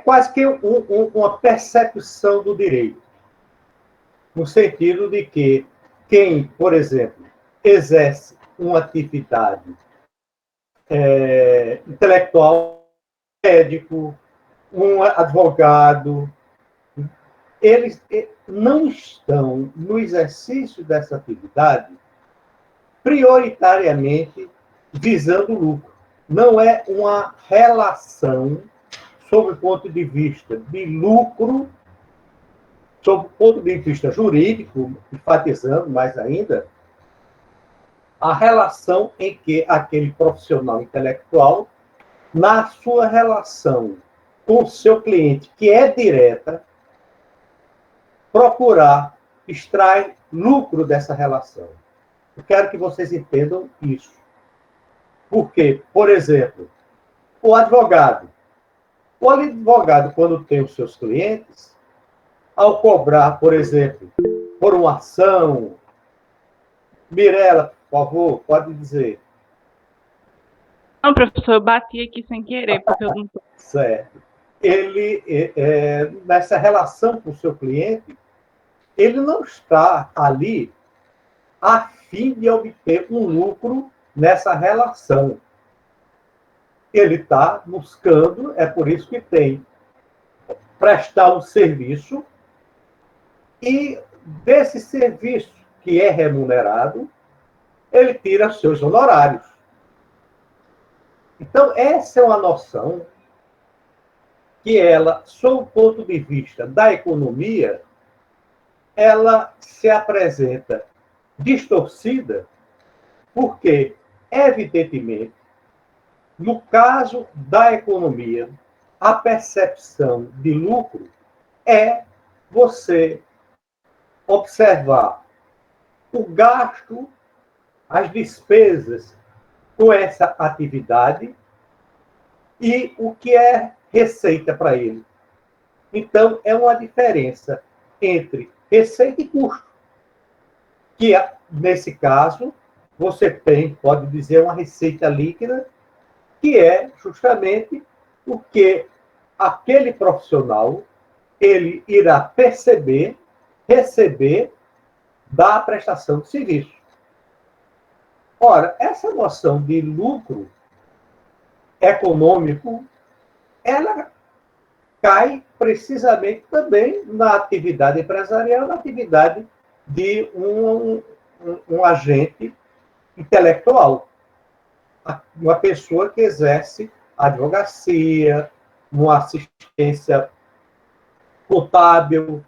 quase que uma percepção do direito, no sentido de que quem, por exemplo, exerce uma atividade intelectual, médico, um advogado, eles não estão no exercício dessa atividade prioritariamente visando lucro. Não é uma relação sob o ponto de vista de lucro, sob o ponto de vista jurídico, enfatizando mais ainda, a relação em que aquele profissional intelectual, na sua relação com o seu cliente, que é direta, procurar extrair lucro dessa relação. Eu quero que vocês entendam isso. Porque, por exemplo, o advogado, quando tem os seus clientes, ao cobrar, por exemplo, por uma ação, Mirela, por favor, pode dizer. Não, professor, eu bati aqui sem querer, porque eu não tô... Certo. Ele, nessa relação com o seu cliente, ele não está ali a fim de obter um lucro nessa relação. Ele está buscando, é por isso que tem prestar um serviço e desse serviço que é remunerado, ele tira seus honorários. Então, essa é uma noção que ela, sob o ponto de vista da economia, ela se apresenta distorcida, porque, evidentemente, no caso da economia, a percepção de lucro é você observar o gasto, as despesas com essa atividade e o que é receita para ele. Então, é uma diferença entre receita e custo, que, nesse caso, você tem, pode dizer, uma receita líquida, que é justamente o que aquele profissional ele irá receber da prestação de serviço. Ora, essa noção de lucro econômico, ela cai precisamente também na atividade empresarial, na atividade de um agente intelectual. Uma pessoa que exerce advocacia, uma assistência contábil,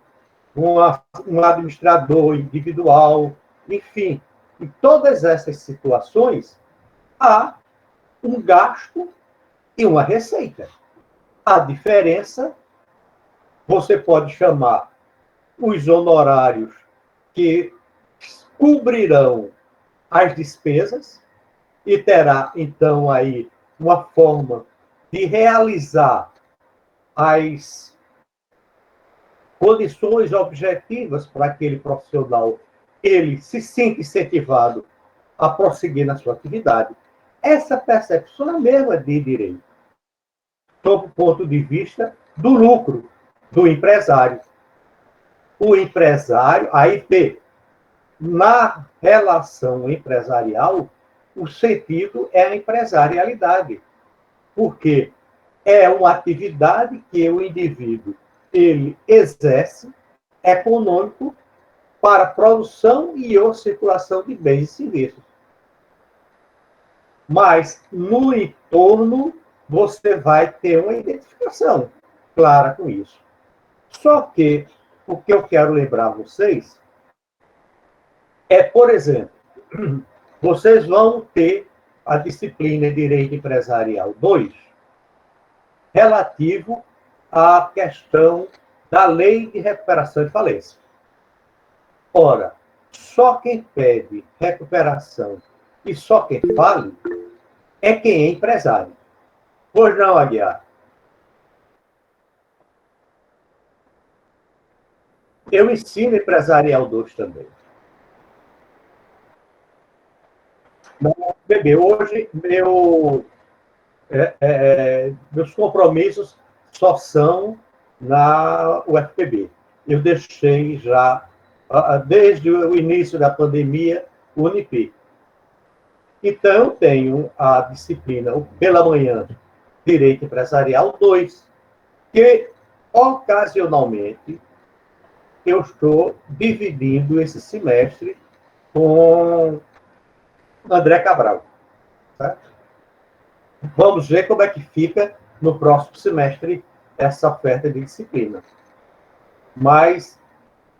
um administrador individual, enfim. Em todas essas situações, há um gasto e uma receita. A diferença, você pode chamar os honorários que cobrirão as despesas e terá, então, aí uma forma de realizar as condições objetivas para aquele profissional ele se sinta incentivado a prosseguir na sua atividade. Essa percepção é a mesma de direito, sob o ponto de vista do lucro do empresário. O empresário, aí vê, na relação empresarial, o sentido é a empresarialidade, porque é uma atividade que o indivíduo ele exerce econômico para produção e ou circulação de bens e serviços. Mas, no entorno, você vai ter uma identificação clara com isso. Só que o que eu quero lembrar a vocês é, por exemplo, vocês vão ter a disciplina de Direito Empresarial 2, relativo à questão da Lei de Recuperação e Falência. Ora, só quem pede recuperação e só quem fale é quem é empresário. Pois não, Aguiar? Eu ensino Empresarial 2 também. Bebê, hoje meus compromissos só são na UFPB. Eu deixei já, desde o início da pandemia, o Unip. Então, eu tenho a disciplina, pela manhã, Direito Empresarial 2, que, ocasionalmente, eu estou dividindo esse semestre com André Cabral. Certo? Vamos ver como é que fica no próximo semestre essa oferta de disciplina. Mas,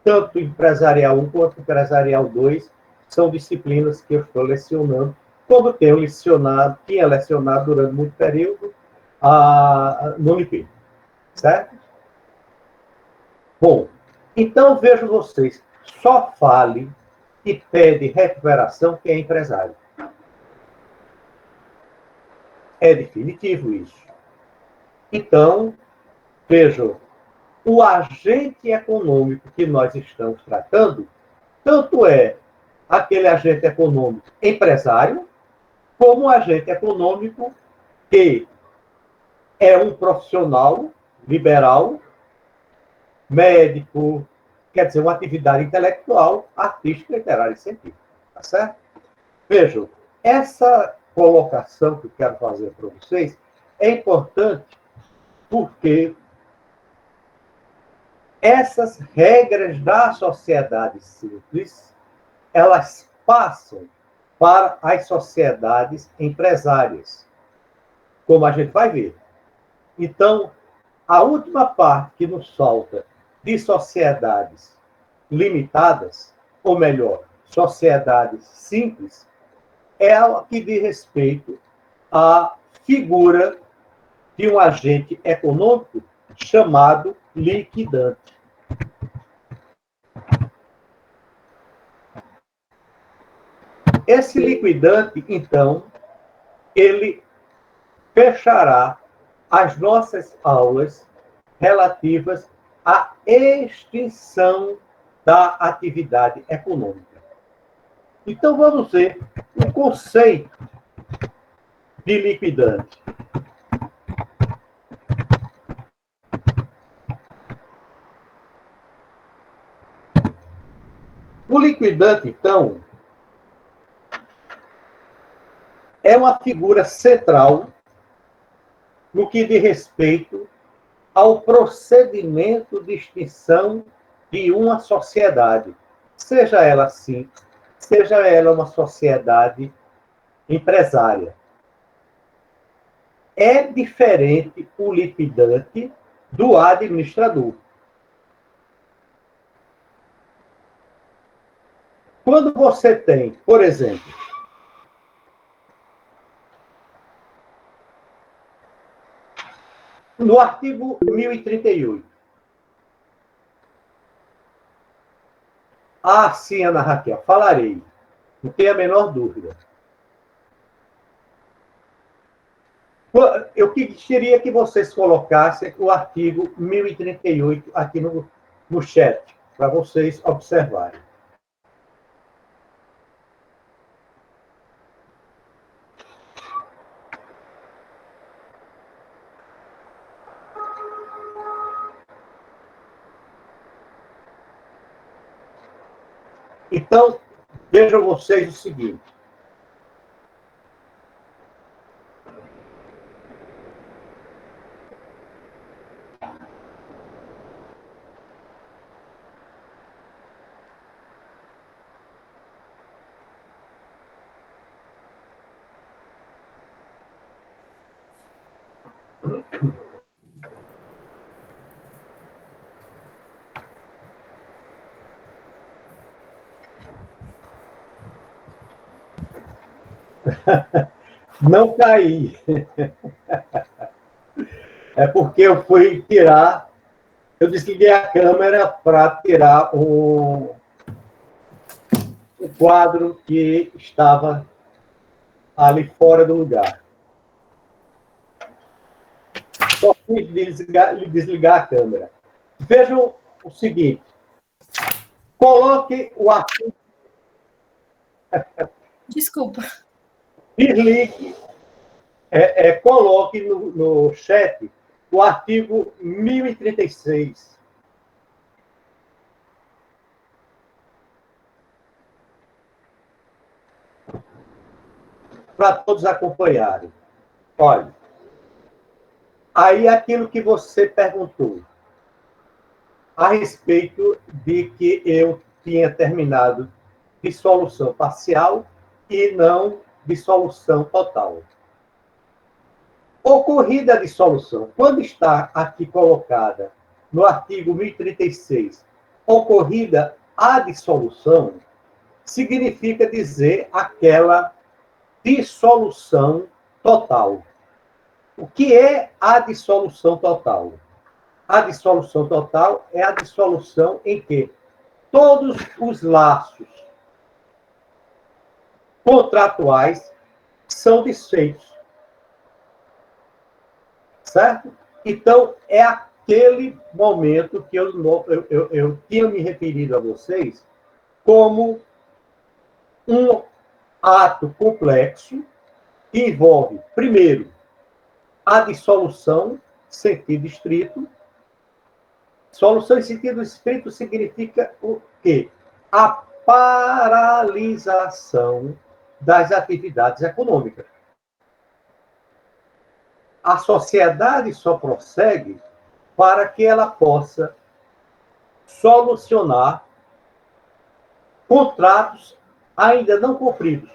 tanto Empresarial 1 quanto Empresarial 2 são disciplinas que eu estou lecionando, como tinha lecionado durante muito período no Unip. Certo? Bom, então vejo vocês, só fale e pede recuperação quem é empresário. É definitivo isso. Então, vejam, o agente econômico que nós estamos tratando, tanto é aquele agente econômico empresário, como o agente econômico que é um profissional liberal, médico, quer dizer, uma atividade intelectual, artística, literária e científica. Tá certo? Vejam, essa colocação que eu quero fazer para vocês é importante porque essas regras da sociedade simples, elas passam para as sociedades empresárias, como a gente vai ver. Então, a última parte que nos falta de sociedades limitadas, ou melhor, sociedades simples, é a que diz respeito à figura de um agente econômico chamado liquidante. Esse liquidante, então, ele fechará as nossas aulas relativas à extinção da atividade econômica. Então, vamos ver o conceito de liquidante. O liquidante, então, é uma figura central no que diz respeito ao procedimento de extinção de uma sociedade, seja ela simples, seja ela uma sociedade empresária. É diferente o liquidante do administrador. Quando você tem, por exemplo, no artigo 1038, sim, Ana Raquel, falarei, não tem a menor dúvida. Eu queria que vocês colocassem o artigo 1038 aqui no chat, para vocês observarem. Então, vejam vocês o seguinte. Não caí. É porque eu fui tirar, eu desliguei a câmera para tirar o quadro que estava ali fora do lugar. Só fiz desligar a câmera. Vejam o seguinte. Coloque o arquivo. Desculpa. Desligue. Coloque no chat o artigo 1036. Para todos acompanharem. Olha, aí aquilo que você perguntou a respeito de que eu tinha terminado dissolução parcial e não dissolução total. Ocorrida a dissolução, quando está aqui colocada no artigo 1036, ocorrida a dissolução, significa dizer aquela dissolução total. O que é a dissolução total? A dissolução total é a dissolução em que todos os laços contratuais são desfeitos. Certo? Então, é aquele momento que eu tinha me referido a vocês como um ato complexo que envolve, primeiro, a dissolução, sentido estrito. Solução em sentido estrito significa o quê? A paralisação das atividades econômicas. A sociedade só prossegue para que ela possa solucionar contratos ainda não cumpridos,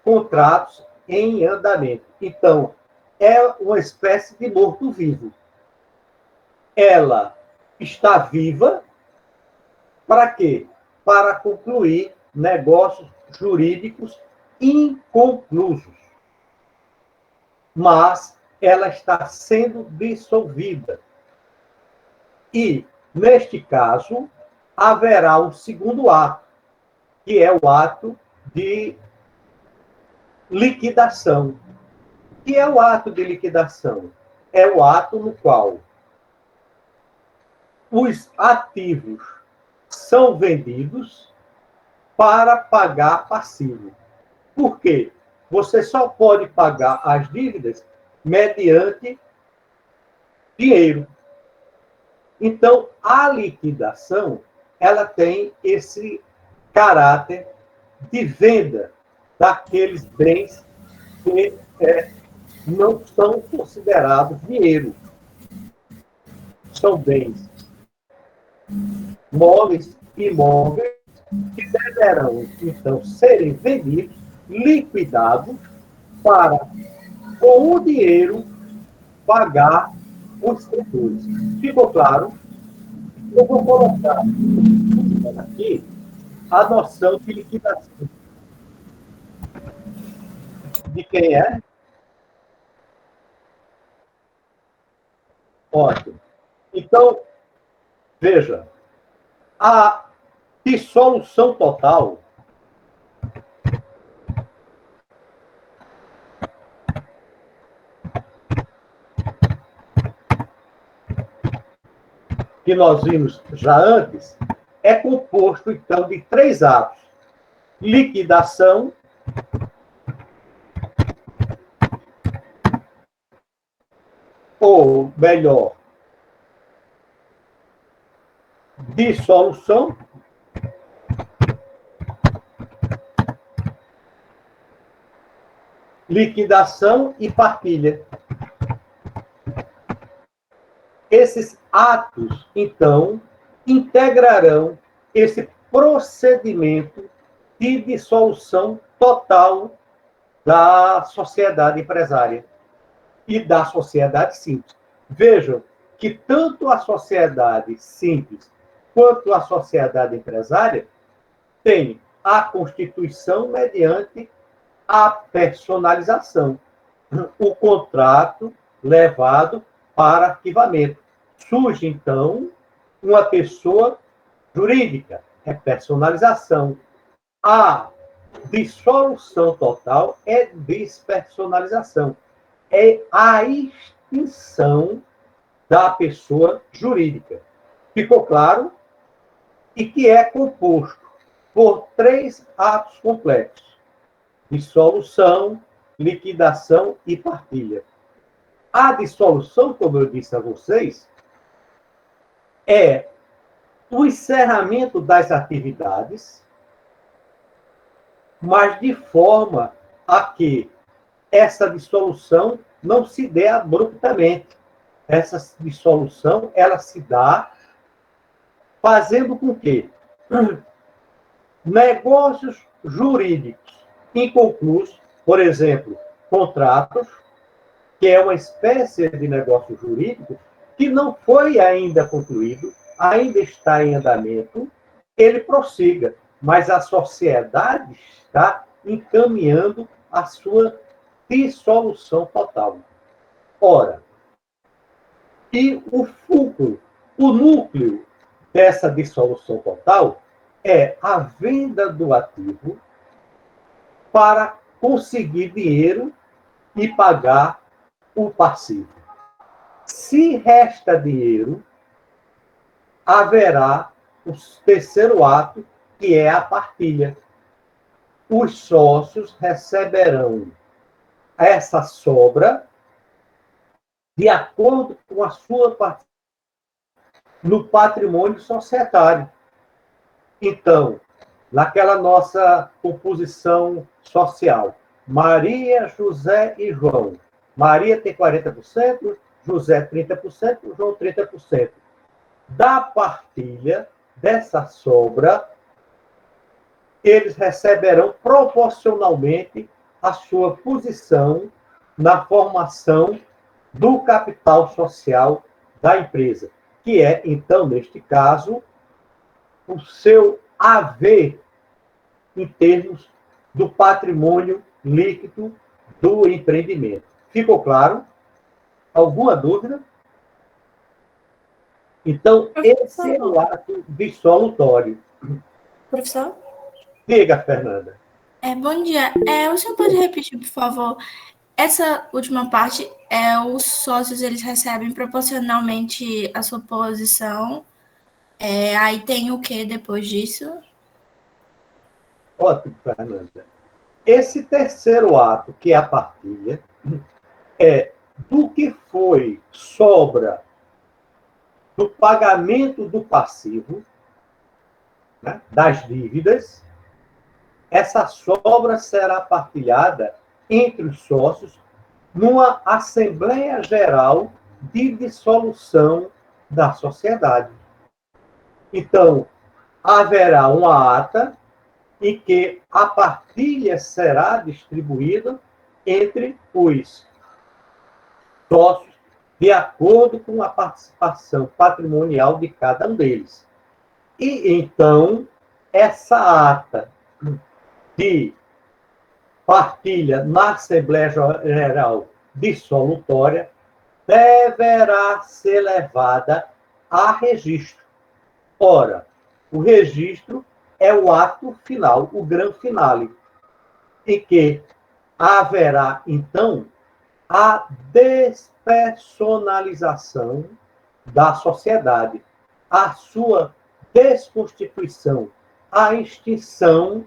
contratos em andamento. Então, é uma espécie de morto-vivo. Ela está viva para quê? Para concluir negócios jurídicos inconclusos. Mas ela está sendo dissolvida. E, neste caso, haverá um segundo ato, que é o ato de liquidação. O que é o ato de liquidação? É o ato no qual os ativos são vendidos para pagar passivo. Por quê? Você só pode pagar as dívidas mediante dinheiro. Então, a liquidação, ela tem esse caráter de venda daqueles bens que não são considerados dinheiro. São bens móveis e imóveis que deverão, então, serem vendidos, liquidados, para, com o dinheiro, pagar os credores. Ficou claro? Eu vou colocar aqui a noção de liquidação. De quem é? Ótimo. Então, veja, a dissolução total que nós vimos já antes é composto, então, de 3 atos. Liquidação, ou melhor, dissolução, liquidação e partilha. Esses atos, então, integrarão esse procedimento de dissolução total da sociedade empresária e da sociedade simples. Vejam que tanto a sociedade simples quanto a sociedade empresária têm a constituição mediante a personalização, o contrato levado para arquivamento. Surge, então, uma pessoa jurídica, é personalização. A dissolução total é despersonalização. É a extinção da pessoa jurídica. Ficou claro? E que é composto por 3 atos complexos: dissolução, liquidação e partilha. A dissolução, como eu disse a vocês, é o encerramento das atividades, mas de forma a que essa dissolução não se dê abruptamente. Essa dissolução, ela se dá fazendo com que negócios jurídicos inconclusos, por exemplo, contratos, que é uma espécie de negócio jurídico que não foi ainda concluído, ainda está em andamento, ele prossiga, mas a sociedade está encaminhando a sua dissolução total. Ora, e o fulcro, o núcleo dessa dissolução total é a venda do ativo para conseguir dinheiro e pagar o passivo. Se resta dinheiro, haverá o terceiro ato, que é a partilha. Os sócios receberão essa sobra de acordo com a sua participação no patrimônio societário. Então, naquela nossa composição social, Maria, José e João. Maria tem 40%, José 30%, João 30%. Da partilha dessa sobra, eles receberão proporcionalmente a sua posição na formação do capital social da empresa, que é, então, neste caso, o seu haver em termos do patrimônio líquido do empreendimento. Ficou claro? Alguma dúvida? Então, esse é o ato dissolutório. Professor? Diga, Fernanda. Bom dia. O senhor pode repetir, por favor? Essa última parte, os sócios eles recebem proporcionalmente a sua posição. Aí tem o que depois disso? Ótimo, Fernanda. Esse terceiro ato, que é a partilha, é do que foi sobra do pagamento do passivo, né, das dívidas. Essa sobra será partilhada entre os sócios numa Assembleia Geral de Dissolução da Sociedade. Então, haverá uma ata em que a partilha será distribuída entre os sócios de acordo com a participação patrimonial de cada um deles. E, então, essa ata de partilha na Assembleia Geral dissolutória deverá ser levada a registro. Ora, o registro é o ato final, o grande finale, em que haverá, então, a despersonalização da sociedade, a sua desconstituição, a extinção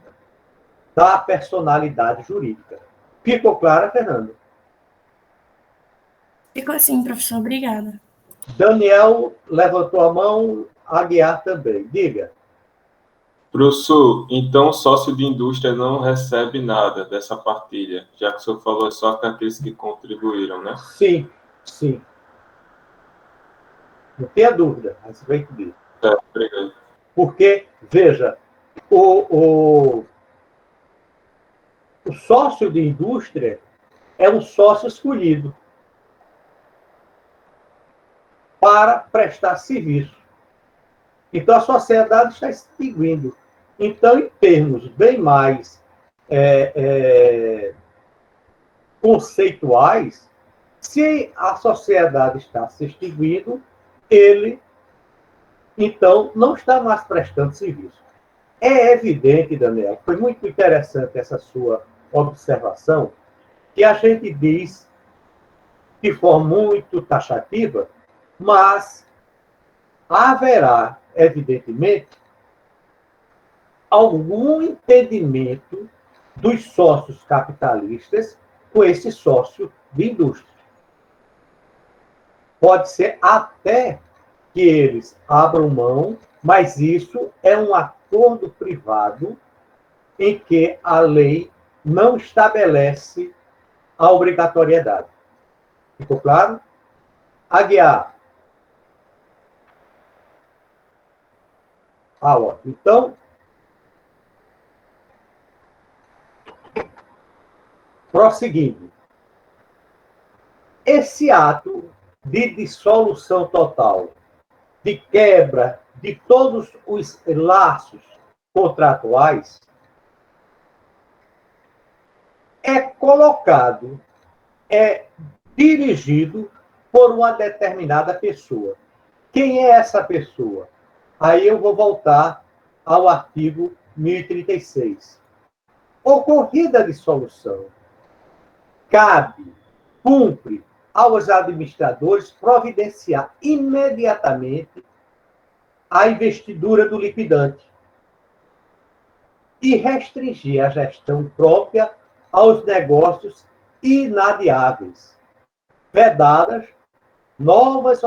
da personalidade jurídica. Ficou clara, Fernando? Ficou assim, professor. Obrigada. Daniel levantou a mão, Aguiar também. Diga. Professor, então o sócio de indústria não recebe nada dessa partilha, já que o senhor falou só que aqueles que contribuíram, né? Sim, sim. Não tenha dúvida, mas você vai entender. Obrigado. Porque, veja, o sócio de indústria é um sócio escolhido para prestar serviço. Então, a sociedade está extinguindo. Então, em termos bem mais conceituais, se a sociedade está se extinguindo, ele, então, não está mais prestando serviço. É evidente, Daniel, foi muito interessante essa sua observação, que a gente diz de forma muito taxativa, mas haverá, evidentemente, algum entendimento dos sócios capitalistas com esse sócio de indústria. Pode ser até que eles abram mão, mas isso é um acordo privado em que a lei não estabelece a obrigatoriedade. Ficou claro? Aguiar. Ótimo. Então, prosseguindo. Esse ato de dissolução total, de quebra de todos os laços contratuais, é colocado, é dirigido por uma determinada pessoa. Quem é essa pessoa? Aí eu vou voltar ao artigo 1036. Ocorrida a dissolução, cumpre aos administradores providenciar imediatamente a investidura do liquidante e restringir a gestão própria aos negócios inadiáveis, vedadas novas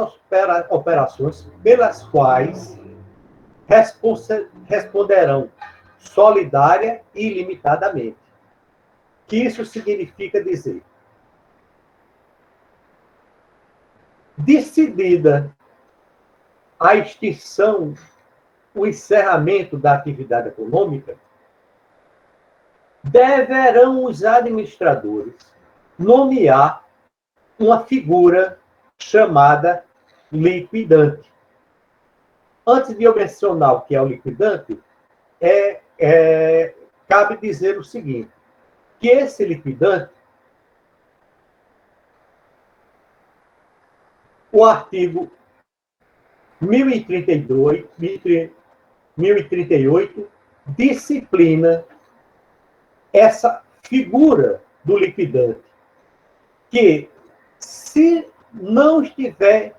operações pelas quais responderão solidária e ilimitadamente. Que isso significa dizer: decidida a extinção, o encerramento da atividade econômica, deverão os administradores nomear uma figura chamada liquidante. Antes de eu mencionar o que é o liquidante, cabe dizer o seguinte, que esse liquidante, o artigo 1038, disciplina essa figura do liquidante, que, se não estiver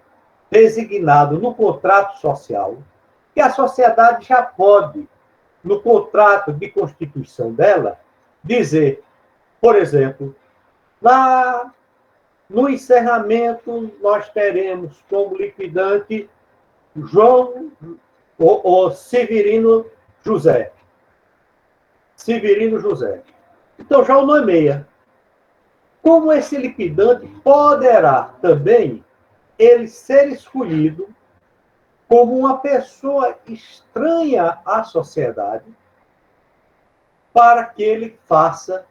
designado no contrato social, que a sociedade já pode, no contrato de constituição dela, dizer, por exemplo, no encerramento, nós teremos como liquidante João ou Severino José. Severino José. Então, já o nomeia. Como esse liquidante poderá também ele ser escolhido como uma pessoa estranha à sociedade para que ele faça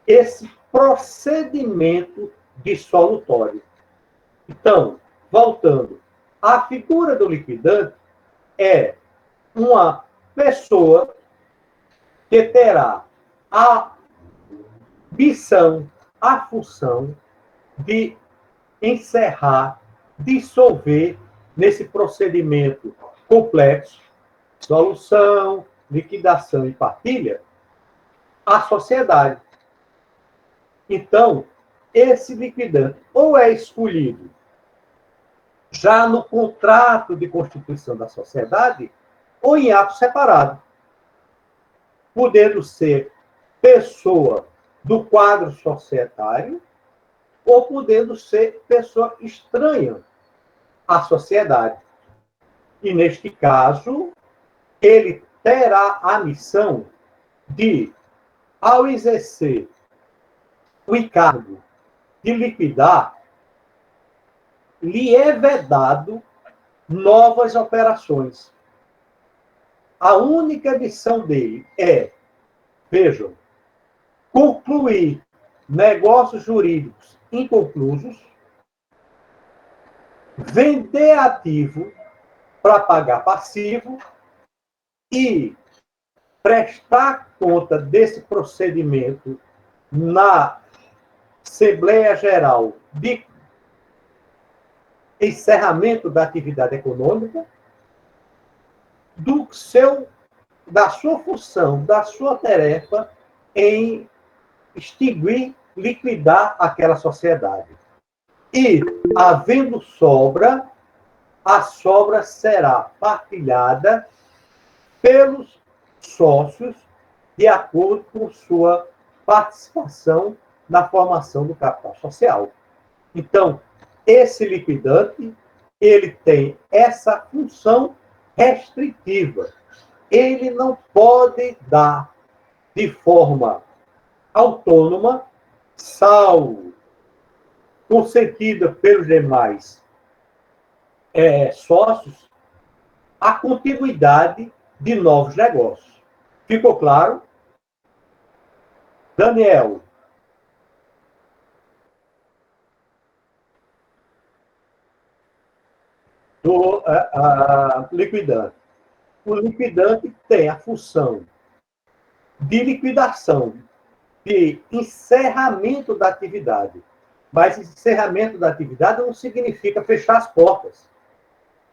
esse procedimento dissolutório. Então, voltando, a figura do liquidante é uma pessoa que terá a missão, a função de encerrar, dissolver nesse procedimento complexo, dissolução, liquidação e partilha, a sociedade. Então, esse liquidante ou é escolhido já no contrato de constituição da sociedade ou em ato separado, podendo ser pessoa do quadro societário ou podendo ser pessoa estranha à sociedade. E, neste caso, ele terá a missão de, ao exercer o encargo de liquidar, lhe é vedado novas operações. A única missão dele é, vejam, concluir negócios jurídicos inconclusos, vender ativo para pagar passivo e prestar conta desse procedimento na Assembleia Geral de encerramento da atividade econômica, da sua função, da sua tarefa em extinguir, liquidar aquela sociedade. E, havendo sobra, a sobra será partilhada pelos sócios de acordo com sua participação na formação do capital social. Então, esse liquidante, ele tem essa função restritiva. Ele não pode dar de forma autônoma, salvo consentida pelos demais sócios, a continuidade de novos negócios. Ficou claro? Daniel. Do liquidante. O liquidante tem a função de liquidação, de encerramento da atividade. Mas encerramento da atividade não significa fechar as portas.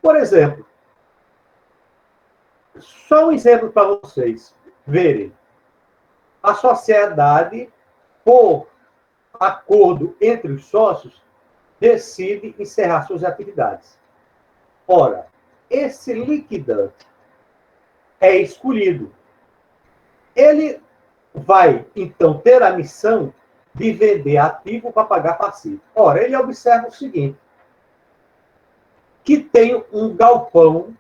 Por exemplo, só um exemplo para vocês verem. A sociedade, por acordo entre os sócios, decide encerrar suas atividades. Ora, esse liquidante é escolhido. Ele vai, então, ter a missão de vender ativo para pagar passivo. Ora, ele observa o seguinte, que tem um galpão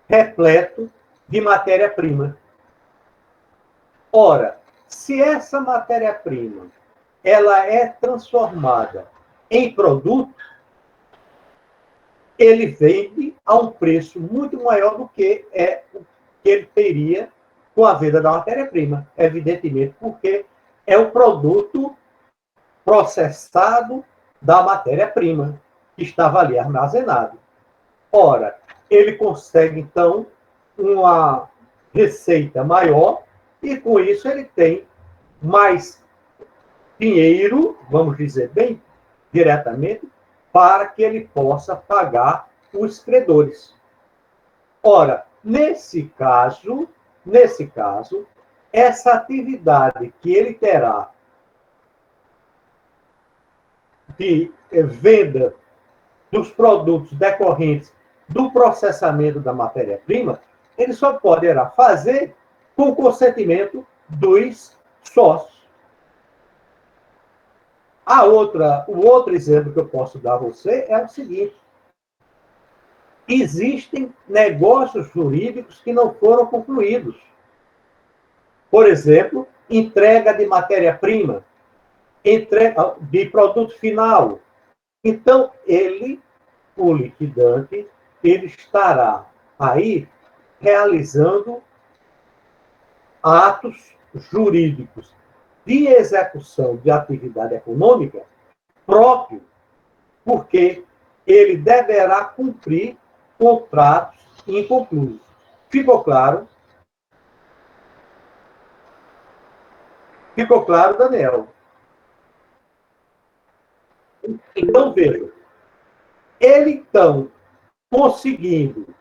repleto de matéria-prima. Ora, se essa matéria-prima ela é transformada em produto, ele vende a um preço muito maior do que o que ele teria com a venda da matéria-prima, evidentemente, porque é o produto processado da matéria-prima que estava ali armazenado. Ora, ele consegue, então, uma receita maior e, com isso, ele tem mais dinheiro, vamos dizer bem diretamente, para que ele possa pagar os credores. Ora, nesse caso, essa atividade que ele terá de venda dos produtos decorrentes do processamento da matéria-prima, ele só poderá fazer com o consentimento dos sócios. O outro exemplo que eu posso dar a você é o seguinte. Existem negócios jurídicos que não foram concluídos. Por exemplo, entrega de matéria-prima, entrega de produto final. Então, o liquidante, ele estará aí realizando atos jurídicos de execução de atividade econômica próprio, porque ele deverá cumprir contratos inconclusos. Ficou claro? Ficou claro, Daniel? Então, veja. Ele, então, conseguindo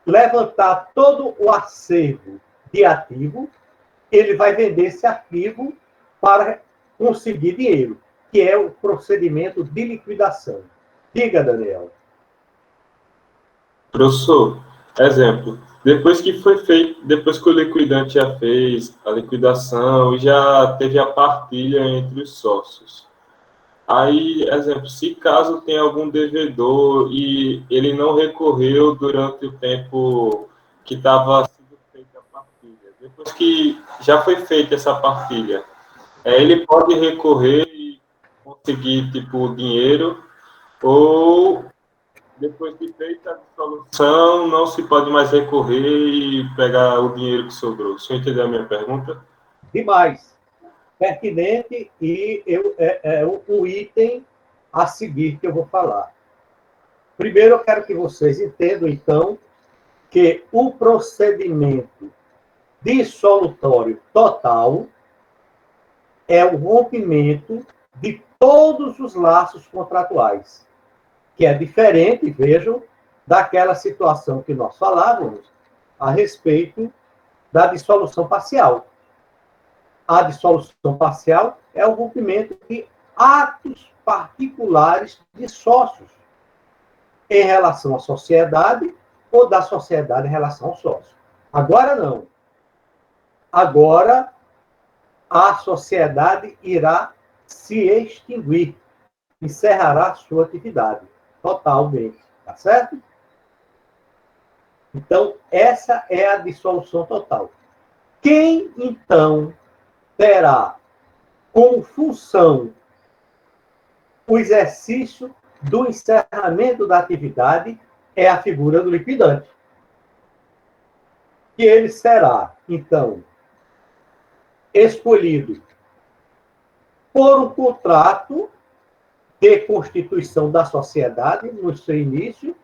levantar todo o acervo de ativo, ele vai vender esse ativo para conseguir dinheiro, que é o procedimento de liquidação. Diga, Daniel. Professor, exemplo, depois que o liquidante já fez a liquidação e já teve a partilha entre os sócios. Aí, exemplo, se caso tem algum devedor e ele não recorreu durante o tempo que estava sendo feita a partilha, depois que já foi feita essa partilha, ele pode recorrer e conseguir, tipo, o dinheiro, ou depois de feita a dissolução, não se pode mais recorrer e pegar o dinheiro que sobrou. O senhor entendeu a minha pergunta? Demais. Pertinente e o item a seguir que eu vou falar. Primeiro, eu quero que vocês entendam, então, que o procedimento dissolutório total é o rompimento de todos os laços contratuais, que é diferente, vejam, daquela situação que nós falávamos a respeito da dissolução parcial. A dissolução parcial é o rompimento de atos particulares de sócios em relação à sociedade ou da sociedade em relação ao sócio. Agora não. Agora a sociedade irá se extinguir. encerrará sua atividade totalmente, tá certo? Então, essa é a dissolução total. Quem, então, terá como função o exercício do encerramento da atividade é a figura do liquidante. Que ele será, então, escolhido por um contrato de constituição da sociedade no seu início,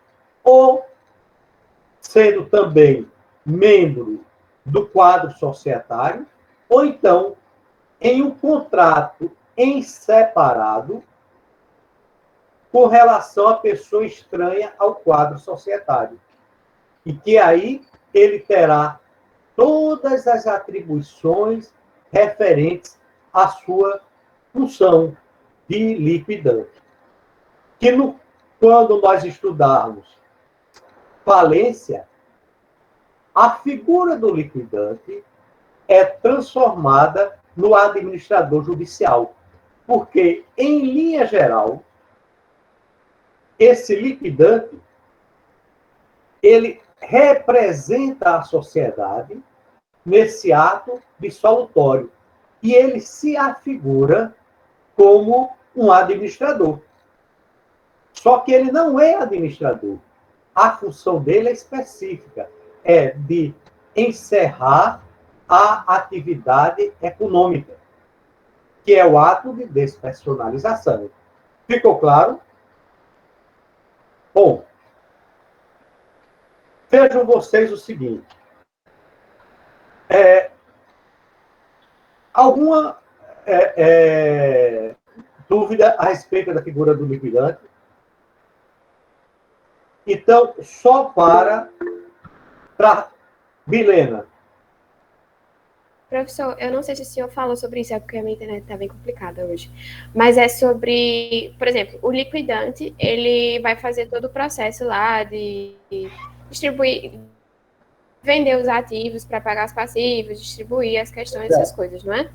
ou sendo também membro do quadro societário, ou então em um contrato em separado com relação a pessoa estranha ao quadro societário. E que aí ele terá todas as atribuições referentes à sua função de liquidante. Que quando nós estudarmos falência, a figura do liquidante é transformada no administrador judicial. Porque, em linha geral, esse liquidante, ele representa a sociedade nesse ato dissolutório. E ele se afigura como um administrador. Só que ele não é administrador. A função dele é específica. É de encerrar a atividade econômica, que é o ato de despersonalização. Ficou claro? Bom, vejam vocês o seguinte. Alguma dúvida a respeito da figura do liquidante? Então, só para Milena. Professor, eu não sei se o senhor falou sobre isso, é porque a minha internet está bem complicada hoje. Mas é sobre, por exemplo, o liquidante, ele vai fazer todo o processo lá de distribuir, vender os ativos para pagar os passivos, distribuir as questões, essas coisas, não é?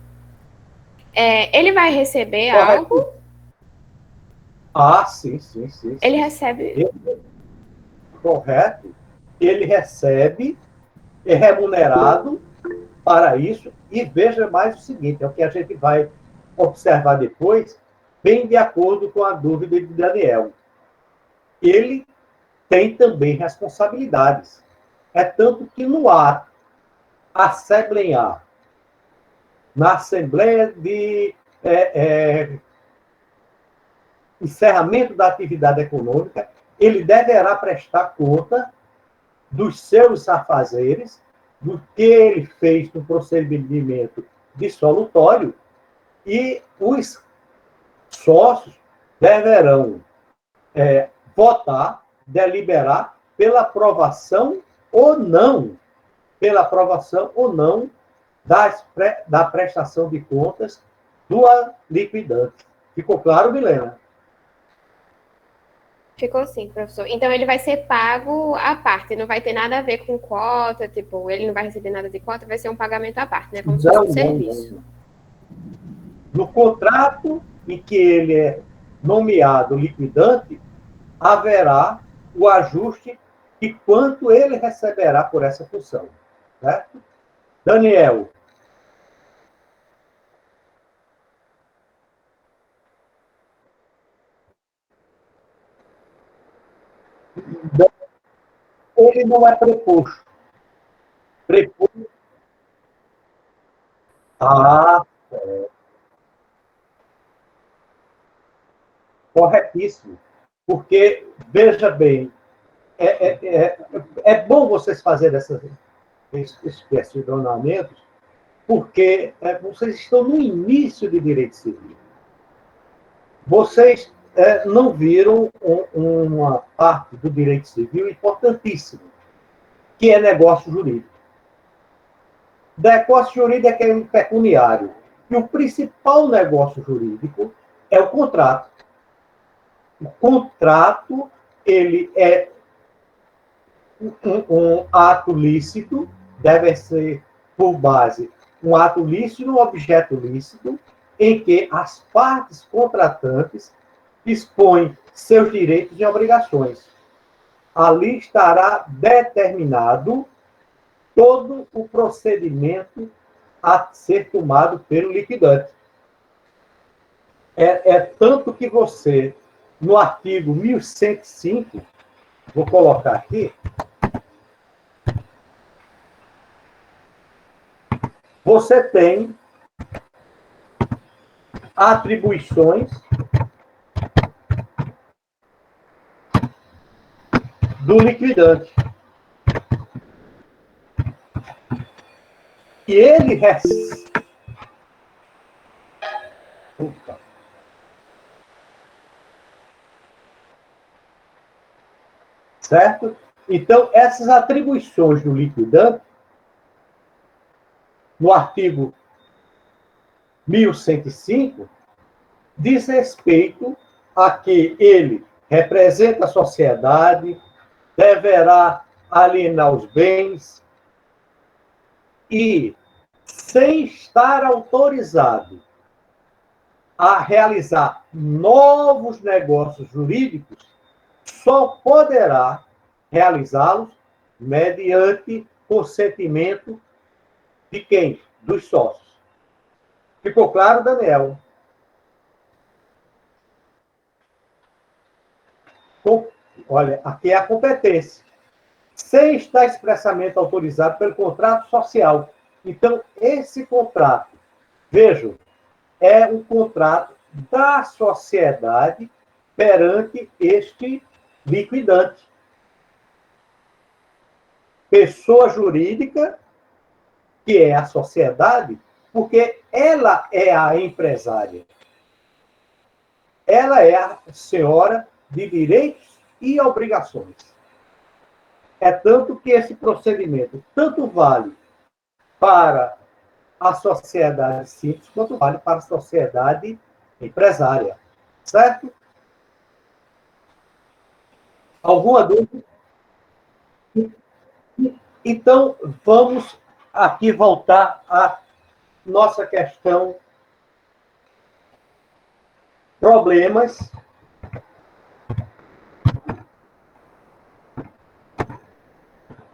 Ele vai receber algo? Ah, sim. Ele recebe... Correto. Ele recebe, é remunerado para isso, e veja mais o seguinte, é o que a gente vai observar depois, bem de acordo com a dúvida de Daniel. Ele tem também responsabilidades. É tanto que no ato assemblear, na Assembleia de encerramento da atividade econômica, ele deverá prestar conta dos seus afazeres, do que ele fez no procedimento dissolutório, e os sócios deverão votar, deliberar pela aprovação ou não da prestação de contas do liquidante. Ficou claro, Milena? Ficou sim, professor. Então, ele vai ser pago à parte, não vai ter nada a ver com cota, tipo, ele não vai receber nada de cota, vai ser um pagamento à parte, né? Como se fosse um serviço. Não. No contrato em que ele é nomeado liquidante, haverá o ajuste de quanto ele receberá por essa função. Certo? Daniel. Ele não é preposto. Preposto. Corretíssimo. Porque, veja bem, é bom vocês fazerem esses questionamentos, porque vocês estão no início de direito civil. Vocês não viram uma parte do direito civil importantíssima, que é negócio jurídico. Negócio jurídico é pecuniário. E o principal negócio jurídico é o contrato. O contrato, ele é um ato lícito, deve ser, por base, um ato lícito e um objeto lícito, em que as partes contratantes expõe seus direitos e obrigações. Ali estará determinado todo o procedimento a ser tomado pelo liquidante. É tanto que você, no artigo 1105, vou colocar aqui, você tem atribuições do liquidante. E ele recebe. Certo? Então, essas atribuições do liquidante, no artigo 1105, diz respeito a que ele representa a sociedade, deverá alienar os bens e, sem estar autorizado a realizar novos negócios jurídicos, só poderá realizá-los mediante consentimento de quem? Dos sócios. Ficou claro, Daniel? Olha, aqui é a competência. Sem estar expressamente autorizado pelo contrato social. Então, esse contrato, vejam, é um contrato da sociedade perante este liquidante. Pessoa jurídica, que é a sociedade, porque ela é a empresária. Ela é a senhora de direitos e obrigações. É tanto que esse procedimento tanto vale para a sociedade simples, quanto vale para a sociedade empresária. Certo? Alguma dúvida? Então, vamos aqui voltar à nossa questão problemas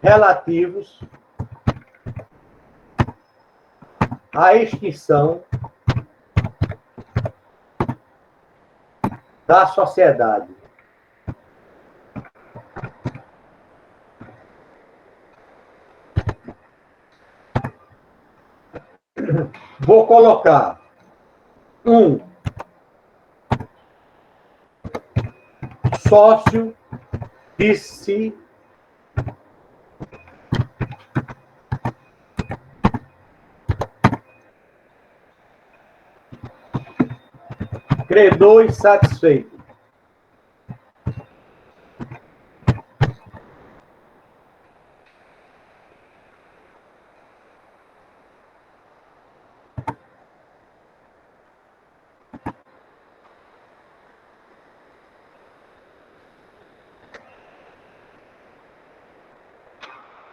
relativos à extinção da sociedade. Vou colocar um sócio de si credor insatisfeito.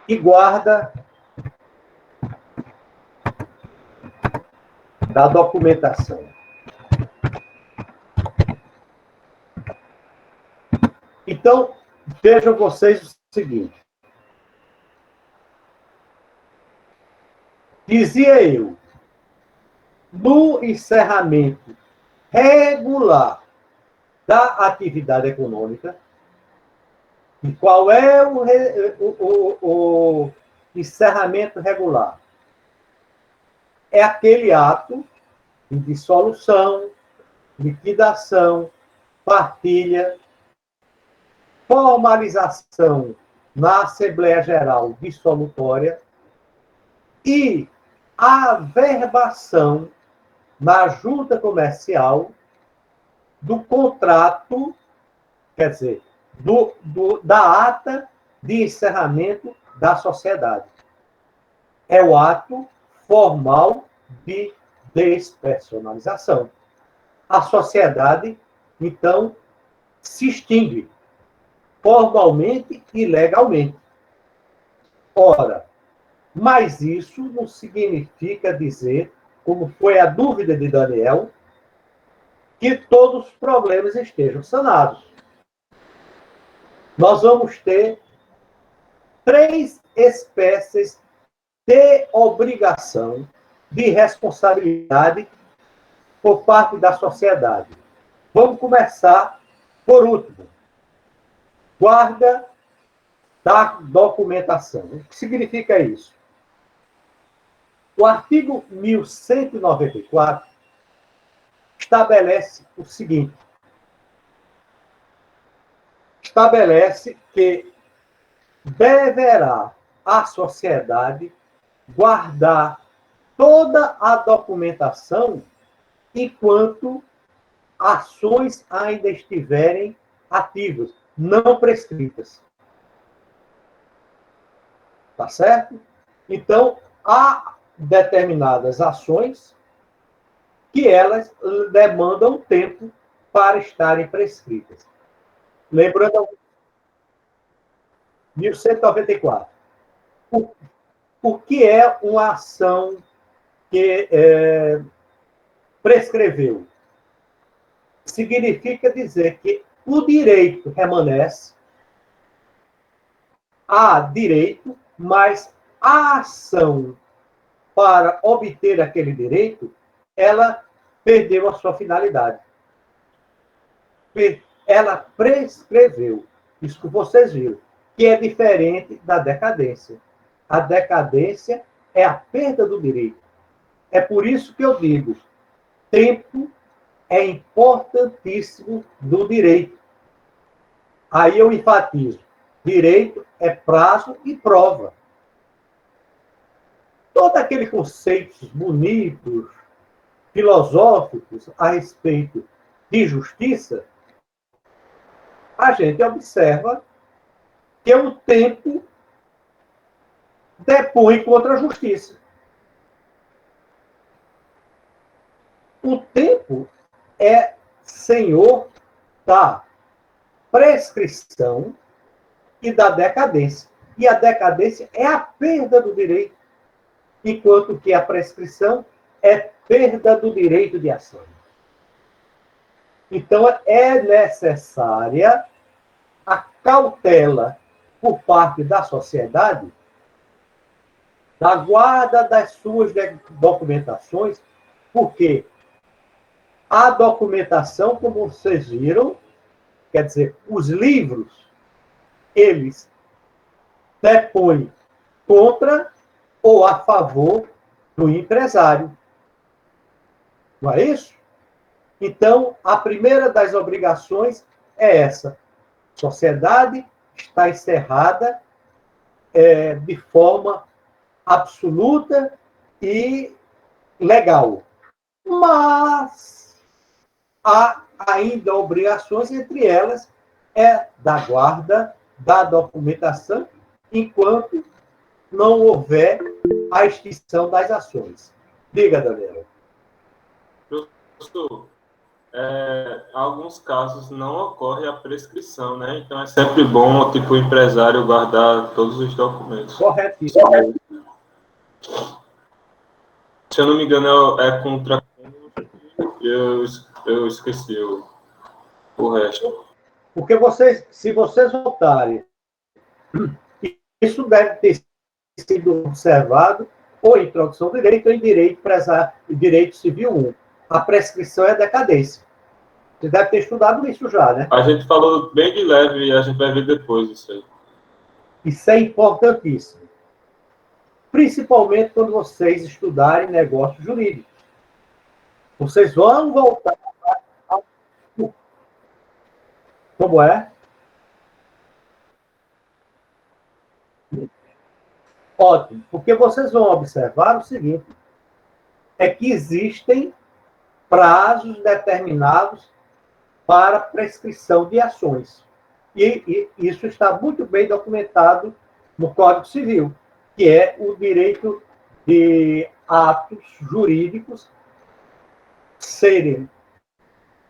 E guarda da documentação. Então, vejam vocês o seguinte. Dizia eu, no encerramento regular da atividade econômica, e qual é o encerramento regular? É aquele ato de dissolução, liquidação, partilha, formalização na Assembleia Geral dissolutória e averbação na junta comercial do contrato, quer dizer, da ata de encerramento da sociedade. É o ato formal de despersonalização. A sociedade, então, se extingue formalmente e legalmente. Ora, mas isso não significa dizer, como foi a dúvida de Daniel, que todos os problemas estejam sanados. Nós vamos ter 3 espécies de obrigação, de responsabilidade por parte da sociedade. Vamos começar por último. Guarda da documentação. O que significa isso? O artigo 1194 estabelece o seguinte: estabelece que deverá a sociedade guardar toda a documentação enquanto ações ainda estiverem ativas, não prescritas. Tá certo? Então, há determinadas ações que elas demandam tempo para estarem prescritas. Lembrando, 1194. O que é uma ação que prescreveu? Significa dizer que o direito permanece, há direito, mas a ação para obter aquele direito, ela perdeu a sua finalidade. Ela prescreveu. Isso que vocês viram, que é diferente da decadência. A decadência é a perda do direito. É por isso que eu digo, tempo é importantíssimo do direito. Aí eu enfatizo, direito é prazo e prova. Todos aqueles conceitos bonitos, filosóficos a respeito de justiça, a gente observa que o tempo depõe contra a justiça. O tempo é senhor da prescrição e da decadência. E a decadência é a perda do direito, enquanto que a prescrição é perda do direito de ação. Então, é necessária a cautela por parte da sociedade da guarda das suas documentações, porque a documentação, como vocês viram, quer dizer, os livros, eles depõem contra ou a favor do empresário. Não é isso? Então, a primeira das obrigações é essa. A sociedade está encerrada de forma absoluta e legal. Mas há ainda obrigações, entre elas da guarda da documentação, enquanto não houver a extinção das ações. Diga, Daniela. Professor, em alguns casos não ocorre a prescrição, né? Então é sempre bom, tipo, o empresário guardar todos os documentos. Corretíssimo. Se eu não me engano, é contra... Eu esqueci o resto. Porque se vocês voltarem, isso deve ter sido observado ou em introdução do direito ou em direito civil 1. A prescrição é decadência. Você deve ter estudado isso já, né? A gente falou bem de leve e a gente vai ver depois isso aí. Isso é importantíssimo. Principalmente quando vocês estudarem negócios jurídicos. Vocês vão voltar ao... Como é? Ótimo. Porque vocês vão observar o seguinte, é que existem prazos determinados para prescrição de ações. E isso está muito bem documentado no Código Civil, que é o direito de atos jurídicos serem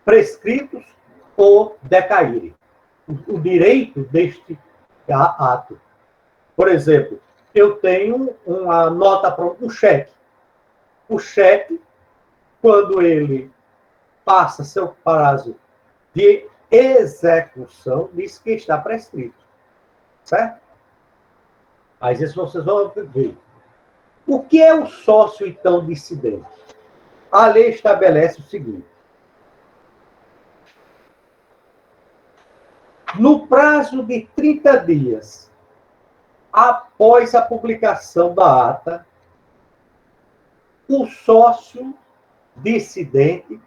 prescritos ou decaírem. O direito deste ato. Por exemplo, eu tenho uma nota para um cheque. O cheque, quando ele passa seu prazo de execução, diz que está prescrito. Certo? Mas isso vocês vão ver. O que é o sócio, então, dissidente? A lei estabelece o seguinte: no prazo de 30 dias após a publicação da ata, o sócio dissidente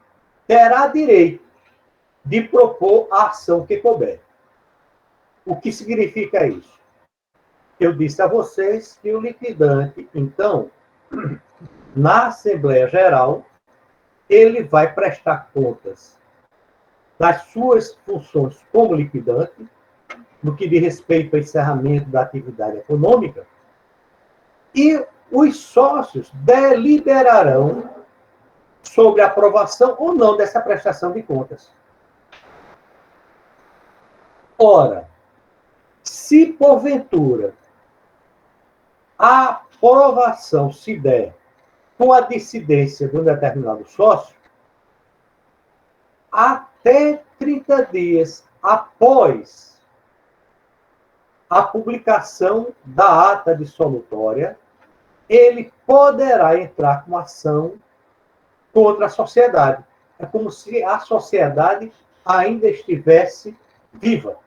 terá direito de propor a ação que couber. O que significa isso? Eu disse a vocês que o liquidante, então, na Assembleia Geral, ele vai prestar contas das suas funções como liquidante, no que diz respeito ao encerramento da atividade econômica, e os sócios deliberarão sobre a aprovação ou não dessa prestação de contas. Ora, se porventura a aprovação se der com a dissidência de um determinado sócio, até 30 dias após a publicação da ata dissolutória, ele poderá entrar com ação contra a sociedade. É como se a sociedade ainda estivesse viva.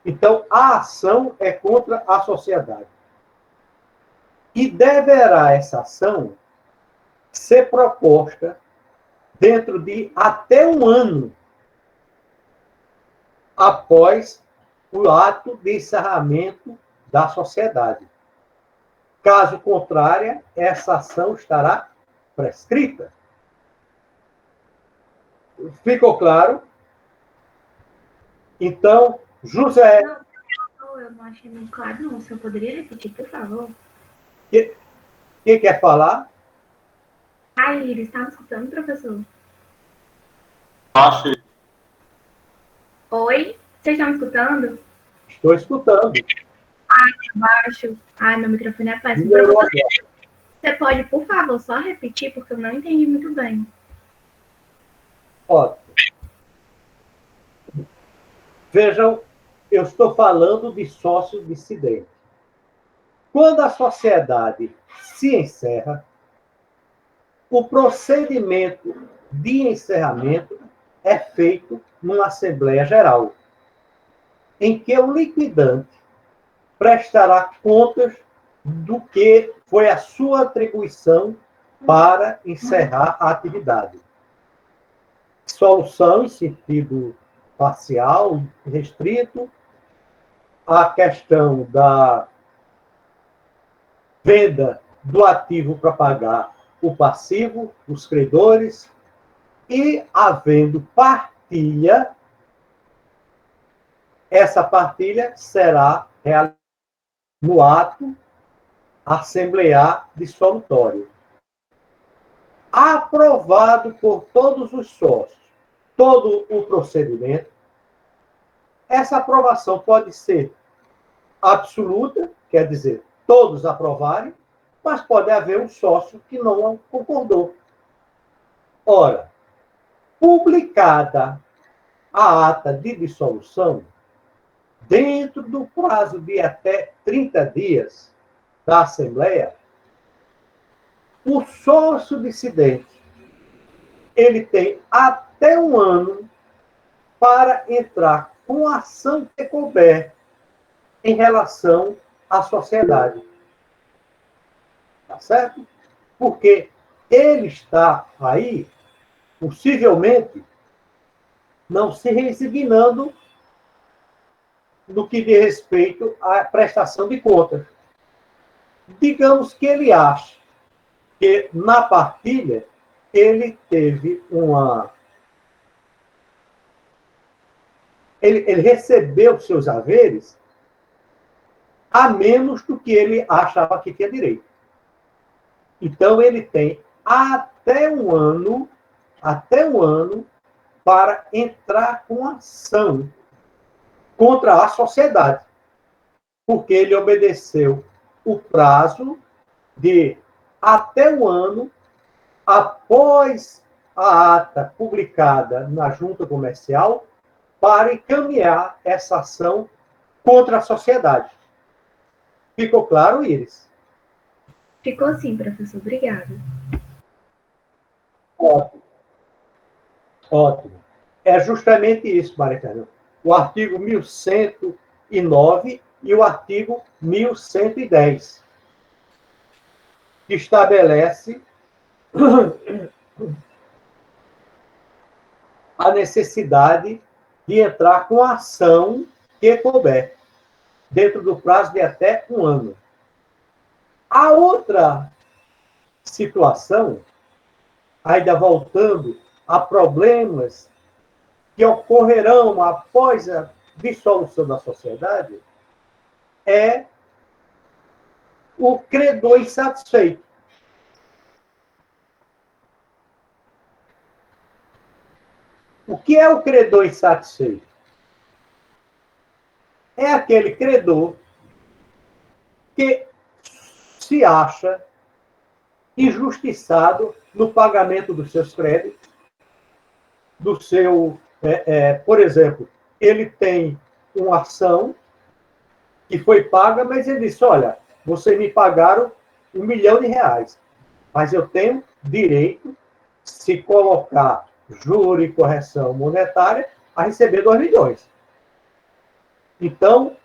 Então, a ação é contra a sociedade. E deverá essa ação ser proposta dentro de até um ano após o ato de encerramento da sociedade. Caso contrário, essa ação estará prescrita. Ficou claro? Então, José... Eu não achei muito claro, não. O senhor poderia repetir, por favor? Quem quer falar? Iris, está me escutando, professor? Acho. Oi? Vocês estão me escutando? Estou escutando. Baixo. Ai, meu microfone é péssimo. Você pode, por favor, só repetir, porque eu não entendi muito bem. Ótimo. Vejam, eu estou falando de sócio dissidente. Quando a sociedade se encerra, o procedimento de encerramento é feito numa Assembleia Geral, em que o liquidante prestará contas do que foi a sua atribuição para encerrar a atividade. Solução em sentido parcial, restrito, a questão da venda do ativo para pagar o passivo, os credores, e havendo partilha, essa partilha será realizada no ato assemblear dissolutório. Aprovado por todos os sócios todo o procedimento, essa aprovação pode ser absoluta, quer dizer, todos aprovarem, mas pode haver um sócio que não concordou. Ora, publicada a ata de dissolução, dentro do prazo de até 30 dias da Assembleia, o sócio dissidente ele tem até um ano para entrar com ação que couber em relação à sociedade. Tá certo? Porque ele está aí, possivelmente, não se resignando no que diz respeito à prestação de contas. Digamos que ele acha que na partilha ele teve uma... Ele recebeu seus haveres a menos do que ele achava que tinha direito. Então, ele tem até um ano para entrar com ação contra a sociedade, porque ele obedeceu o prazo de até um ano após a ata publicada na junta comercial para encaminhar essa ação contra a sociedade. Ficou claro, Iris? Ficou sim, professor. Obrigada. Ótimo. Ótimo. É justamente isso, Maria Fernanda. O artigo 1109 e o artigo 1110, que estabelece a necessidade de entrar com a ação que couber, dentro do prazo de até 1 ano. A outra situação, ainda voltando a problemas que ocorrerão após a dissolução da sociedade, é o credor insatisfeito. O que é o credor insatisfeito? É aquele credor que se acha injustiçado no pagamento dos seus créditos, do seu, por exemplo, ele tem uma ação que foi paga, mas ele disse, olha, vocês me pagaram R$1 milhão, mas eu tenho direito, se colocar juro e correção monetária, a receber 2 milhões. Então,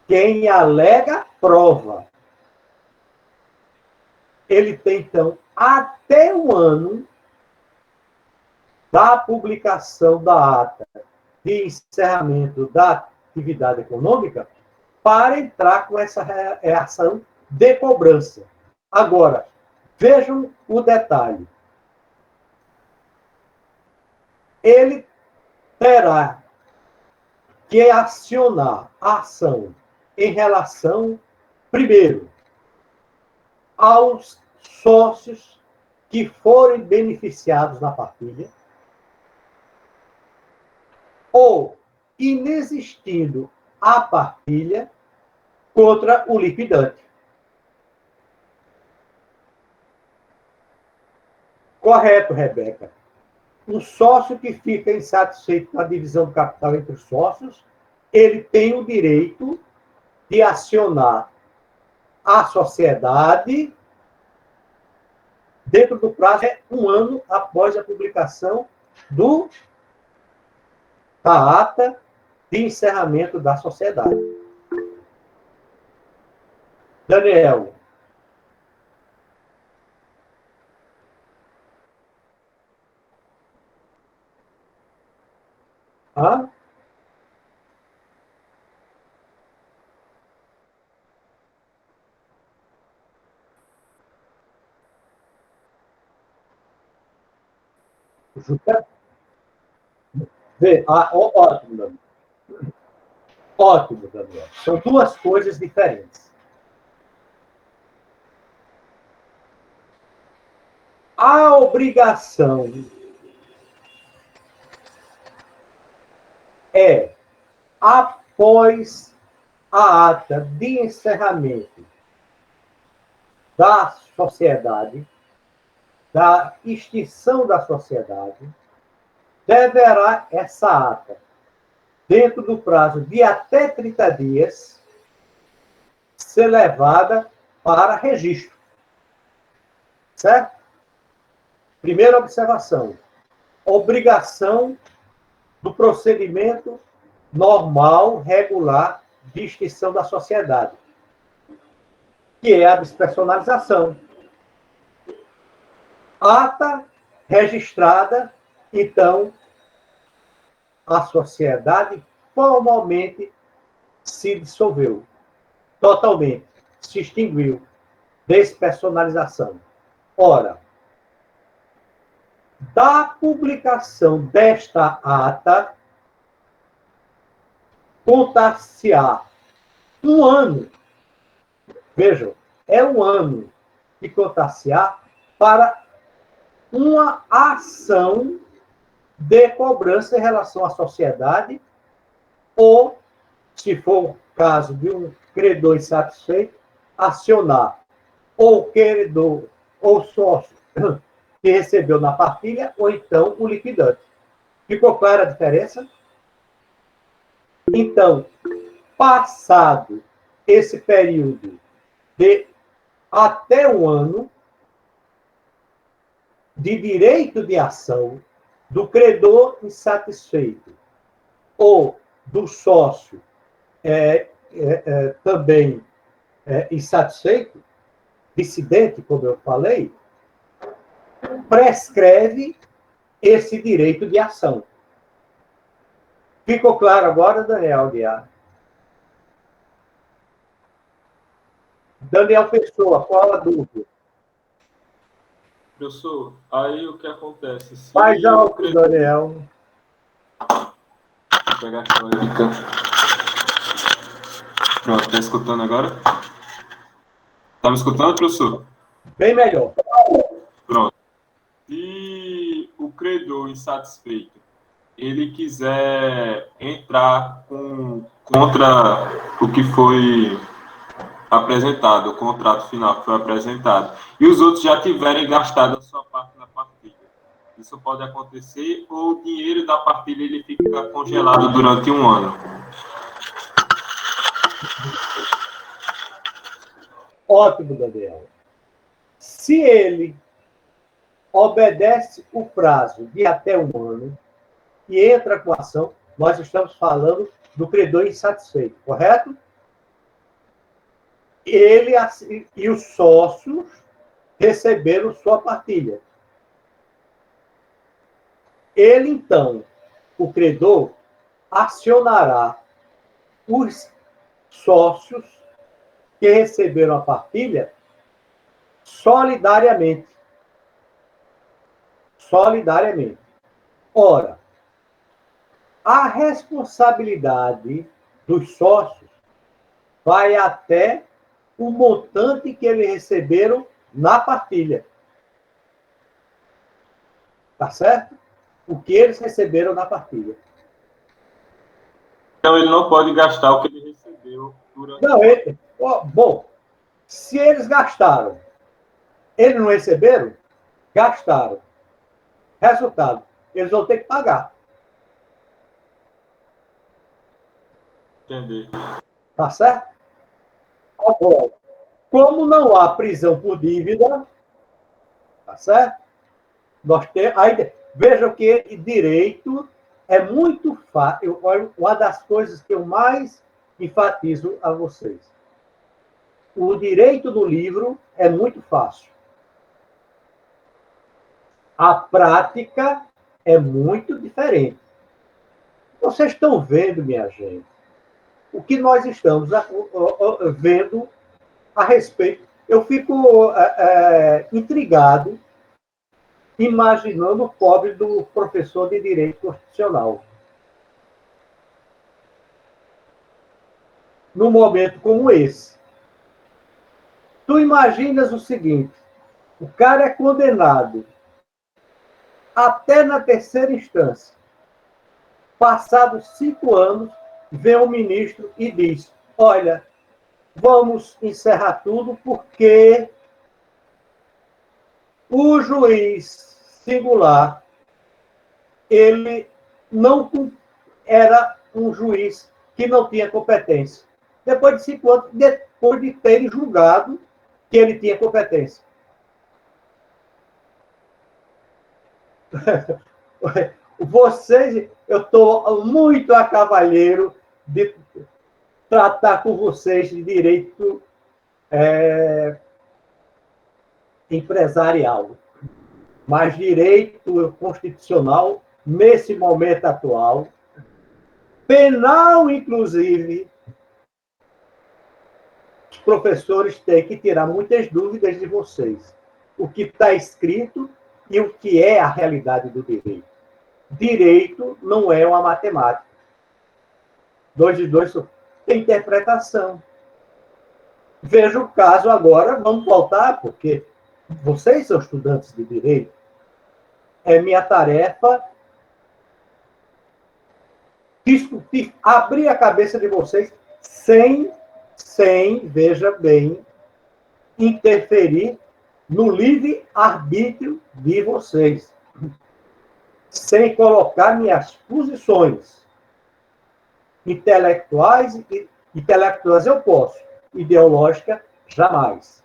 quem alega, prova. Ele tem, então, até 1 ano da publicação da ata de encerramento da atividade econômica para entrar com essa ação de cobrança. Agora, vejam o detalhe. Ele terá que acionar a ação em relação, primeiro, aos sócios que forem beneficiados na partilha, ou, inexistindo a partilha, contra o liquidante. Correto, Rebeca. Um sócio que fica insatisfeito com a divisão do capital entre os sócios, ele tem o direito de acionar a sociedade dentro do prazo de 1 ano após a publicação da ata de encerramento da sociedade. Daniel. Hã? Ótimo, Daniel. Ótimo, Daniel. São duas coisas diferentes. A obrigação é, após a ata de encerramento da sociedade, da extinção da sociedade, deverá essa ata, dentro do prazo de até 30 dias, ser levada para registro. Certo? Primeira observação. Obrigação do procedimento normal, regular, de extinção da sociedade, que é a despersonalização. Ata registrada, então, a sociedade formalmente se dissolveu, totalmente, se extinguiu, despersonalização. Ora, da publicação desta ata, contar-se-á 1 ano. Vejam, é 1 ano que contar-se-á para uma ação de cobrança em relação à sociedade, ou, se for o caso de um credor insatisfeito, acionar ou credor ou sócio que recebeu na partilha, ou então o liquidante. Ficou clara a diferença? Então, passado esse período de até um ano de direito de ação do credor insatisfeito ou do sócio também insatisfeito, dissidente, como eu falei, prescreve esse direito de ação. Ficou claro agora, Daniel Guiar? Daniel Pessoa, qual a dúvida? Professor, aí o que acontece? Se Mais o alto, credor... Daniel. Vou pegar a câmera de canto. Pronto, tá escutando agora? Tá me escutando, professor? Bem melhor. Pronto. Se o credor insatisfeito ele quiser entrar contra o que foi apresentado, o contrato final que foi apresentado, e os outros já tiverem gastado a sua parte na partilha, isso pode acontecer, ou o dinheiro da partilha ele fica congelado durante um ano. Ótimo, Daniel. Se ele obedece o prazo de até um ano e entra com a ação, nós estamos falando do credor insatisfeito, correto? Ele e os sócios receberam sua partilha. Ele, então, o credor, acionará os sócios que receberam a partilha solidariamente. Solidariamente. Ora, a responsabilidade dos sócios vai até o montante que eles receberam na partilha. Tá certo? O que eles receberam na partilha. Então, ele não pode gastar o que ele recebeu durante... Não, bom, se eles gastaram, eles não receberam? Gastaram. Resultado, eles vão ter que pagar. Entendi. Tá certo? Agora, como não há prisão por dívida, tá certo? Nós temos, aí, vejam que direito é muito fácil. Uma das coisas que eu mais enfatizo a vocês. O direito do livro é muito fácil. A prática é muito diferente. Vocês estão vendo, minha gente, o que nós estamos vendo a respeito. Eu fico intrigado imaginando o pobre do professor de Direito Constitucional. Num momento como esse. Tu imaginas o seguinte, o cara é condenado até na terceira instância. Passados 5 anos, vem o ministro e diz, olha, vamos encerrar tudo porque o juiz singular, ele não era um juiz que não tinha competência. Depois de 5 anos, depois de ter julgado que ele tinha competência. Vocês, eu estou muito a cavalheiro de tratar com vocês de direito empresarial, mas direito constitucional, nesse momento atual, penal, inclusive, os professores têm que tirar muitas dúvidas de vocês. O que está escrito e o que é a realidade do direito. Direito não é uma matemática. 2 e 2 tem interpretação. Veja o caso agora, vamos voltar, porque vocês são estudantes de direito. É minha tarefa discutir, abrir a cabeça de vocês sem, veja bem, interferir no livre-arbítrio de vocês, sem colocar minhas posições intelectuais eu posso, ideológica, jamais.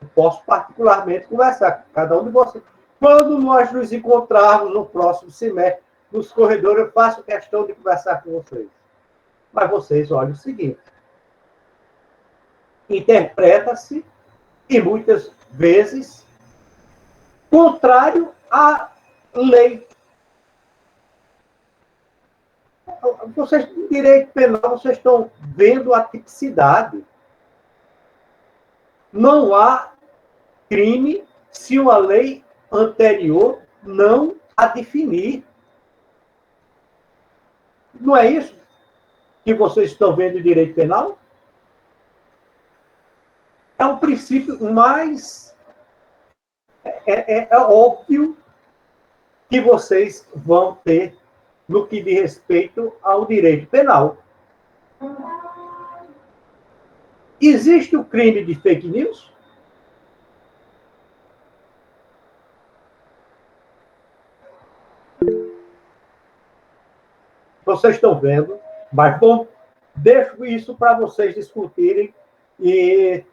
Eu posso particularmente conversar com cada um de vocês. Quando nós nos encontrarmos no próximo semestre, nos corredores, eu faço questão de conversar com vocês. Mas vocês olhem o seguinte. Interpreta-se, e muitas vezes, contrário à lei. Vocês, no direito penal, vocês estão vendo a tipicidade. Não há crime se uma lei anterior não a definir. Não é isso que vocês estão vendo em direito penal? É um princípio mais... É óbvio que vocês vão ter no que diz respeito ao direito penal. Existe o crime de fake news? Vocês estão vendo, mas bom, deixo isso para vocês discutirem e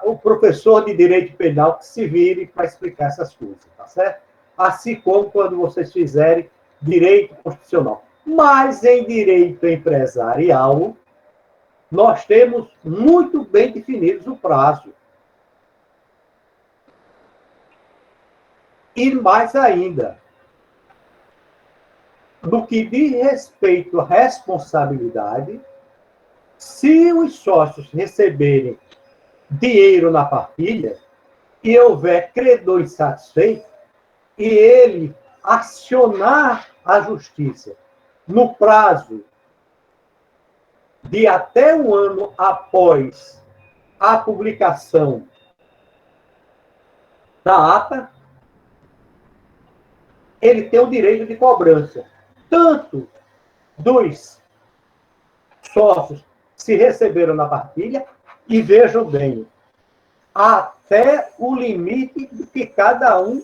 o professor de direito penal que se vire para explicar essas coisas, tá certo? Assim como quando vocês fizerem direito constitucional. Mas em direito empresarial, nós temos muito bem definidos o prazo. E mais ainda, no que diz respeito à responsabilidade, se os sócios receberem dinheiro na partilha e houver credor insatisfeito, e ele acionar a justiça no prazo de até um ano após a publicação da ata, ele tem o direito de cobrança, tanto dos sócios que se receberam na partilha, e vejam bem, até o limite que cada um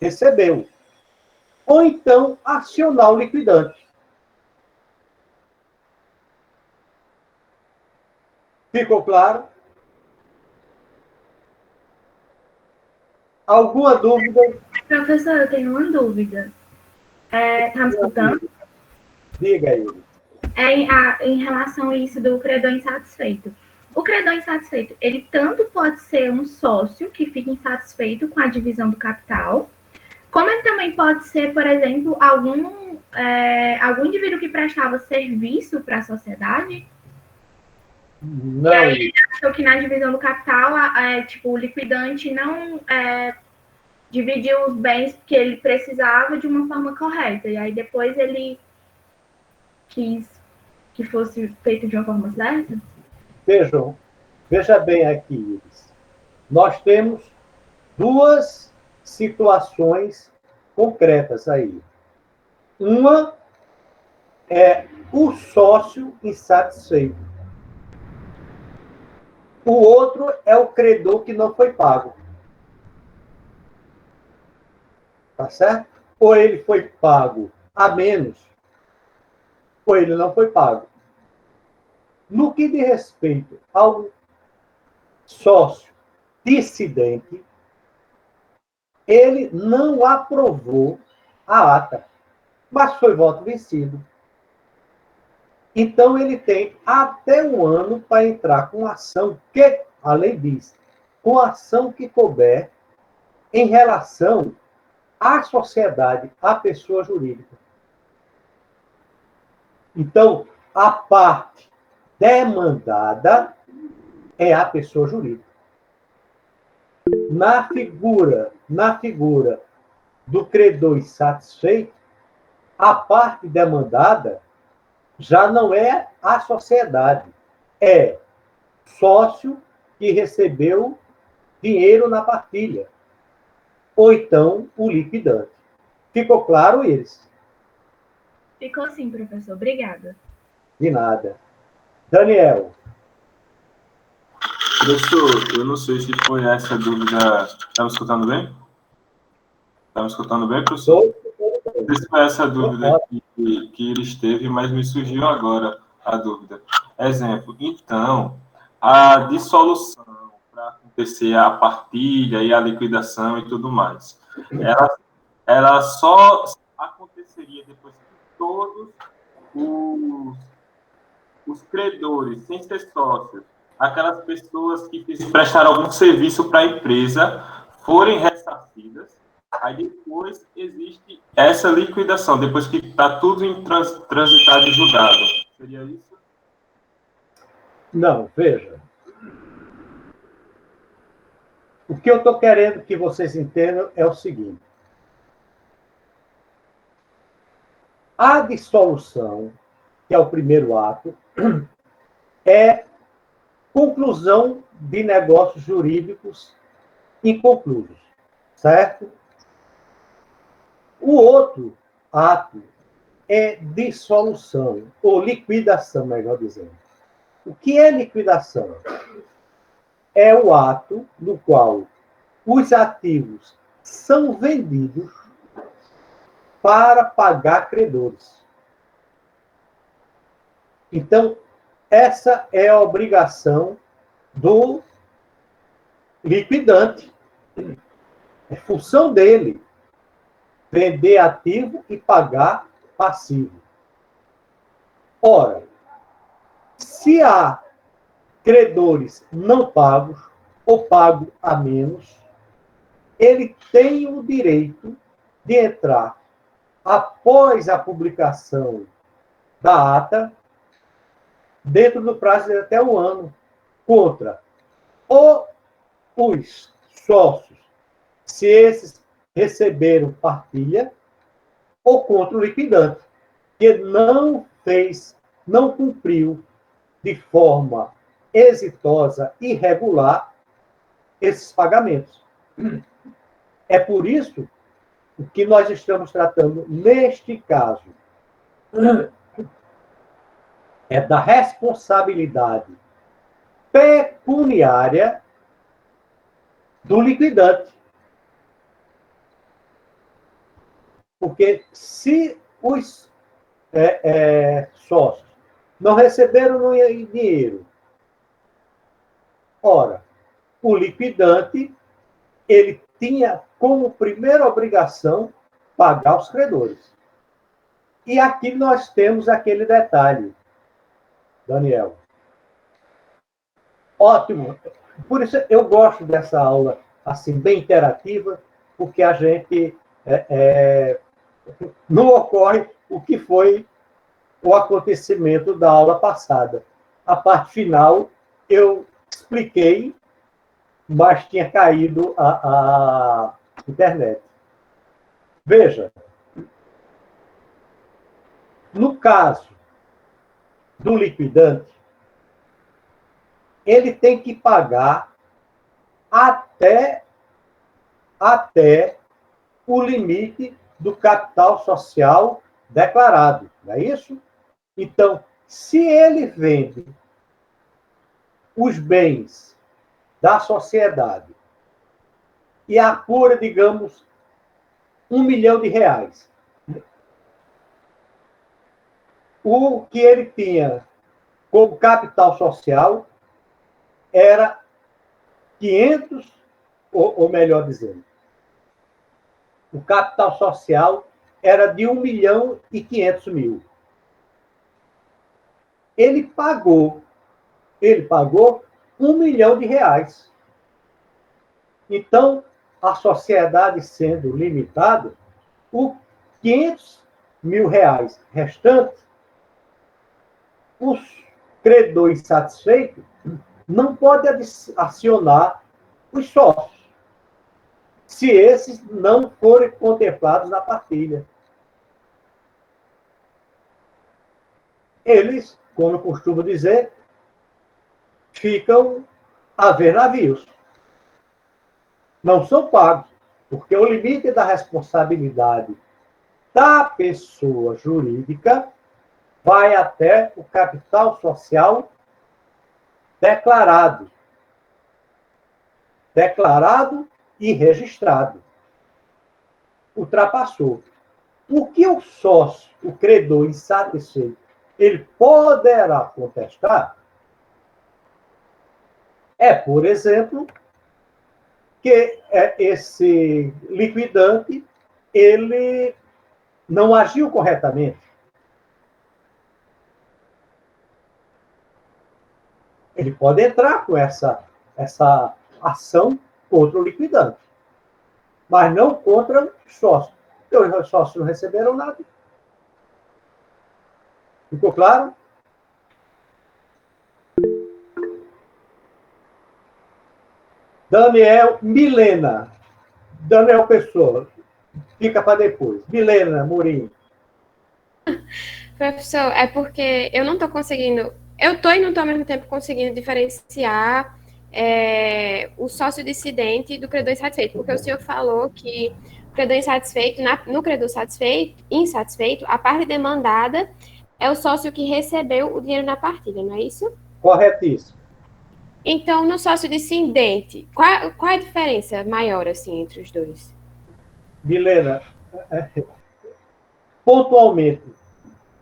recebeu. Ou então, acionar o liquidante. Ficou claro? Alguma dúvida? Professor, eu tenho uma dúvida. Tá me escutando? Diga aí. Em relação a isso do credor insatisfeito. O credor insatisfeito, ele tanto pode ser um sócio que fica insatisfeito com a divisão do capital, como ele também pode ser, por exemplo, algum indivíduo que prestava serviço para a sociedade. Não. E aí ele achou que na divisão do capital, o liquidante não dividiu os bens que ele precisava de uma forma correta. E aí depois ele quis que fosse feito de uma forma certa? Veja bem aqui, Iris. Nós temos duas situações concretas aí. Uma é o sócio insatisfeito. O outro é o credor que não foi pago. Tá certo? Ou ele foi pago a menos, ou ele não foi pago. No que diz respeito ao sócio dissidente, ele não aprovou a ata, mas foi voto vencido. Então, ele tem até um ano para entrar com ação que, a lei diz, com ação que couber em relação à sociedade, à pessoa jurídica. Então, a parte demandada é a pessoa jurídica. Na figura do credor insatisfeito, a parte demandada já não é a sociedade, é sócio que recebeu dinheiro na partilha, ou então o liquidante. Ficou claro, Iris? Ficou sim, professor. Obrigada. De nada. Daniel. Professor, eu não sei se foi essa dúvida. Está me escutando bem? Está me escutando bem, professor? Não sei se foi essa dúvida que ele esteve, mas me surgiu agora a dúvida. Exemplo, então, a dissolução para acontecer a partilha e a liquidação e tudo mais, ela só aconteceria depois que todos os credores, sem ser sócios, aquelas pessoas que prestaram algum serviço para a empresa, forem ressarcidas, aí depois existe essa liquidação, depois que está tudo em transitado e julgado. Seria isso? Não, veja. O que eu estou querendo que vocês entendam é o seguinte. A dissolução, que é o primeiro ato, é conclusão de negócios jurídicos inconclusos, certo? O outro ato é dissolução, ou liquidação, melhor dizendo. O que é liquidação? É o ato no qual os ativos são vendidos para pagar credores. Então, essa é a obrigação do liquidante. É função dele vender ativo e pagar passivo. Ora, se há credores não pagos ou pago a menos, ele tem o direito de entrar após a publicação da ata, dentro do prazo de até um ano, contra ou os sócios, se esses receberam partilha, ou contra o liquidante, que não cumpriu de forma exitosa e regular esses pagamentos. É por isso que nós estamos tratando, neste caso, é da responsabilidade pecuniária do liquidante. Porque se os sócios não receberam dinheiro, ora, o liquidante, ele tinha como primeira obrigação pagar os credores. E aqui nós temos aquele detalhe, Daniel. Ótimo. Por isso eu gosto dessa aula assim bem interativa, porque a gente não ocorre o que foi o acontecimento da aula passada. A parte final eu expliquei, mas tinha caído a internet. Veja, no caso do liquidante, ele tem que pagar até o limite do capital social declarado, não é isso? Então, se ele vende os bens da sociedade e apura, digamos, R$1 milhão, o que ele tinha como capital social era 500, ou melhor dizendo, o capital social era de 1.500.000. Ele pagou R$1 milhão. Então, a sociedade sendo limitada, os R$500.000 restantes, os credores insatisfeitos não podem acionar os sócios, se esses não forem contemplados na partilha. Eles, como eu costumo dizer, ficam a ver navios. Não são pagos, porque o limite da responsabilidade da pessoa jurídica vai até o capital social declarado. declarado e registrado. Ultrapassou. O que o sócio, o credor insatisfeito, ele poderá contestar é, por exemplo, que esse liquidante ele não agiu corretamente. Ele pode entrar com essa ação contra o liquidante, mas não contra os sócios. Porque os sócios não receberam nada. Ficou claro? Daniel Milena. Daniel Pessoa. Fica para depois. Milena Mourinho. Professor, é porque eu não estou conseguindo. Eu estou e não estou ao mesmo tempo conseguindo diferenciar o sócio dissidente do credor insatisfeito, porque o senhor falou que o credor insatisfeito, no credor insatisfeito, a parte demandada é o sócio que recebeu o dinheiro na partilha, não é isso? Corretíssimo. Então, no sócio dissidente, qual é a diferença maior assim entre os dois? Milena, pontualmente,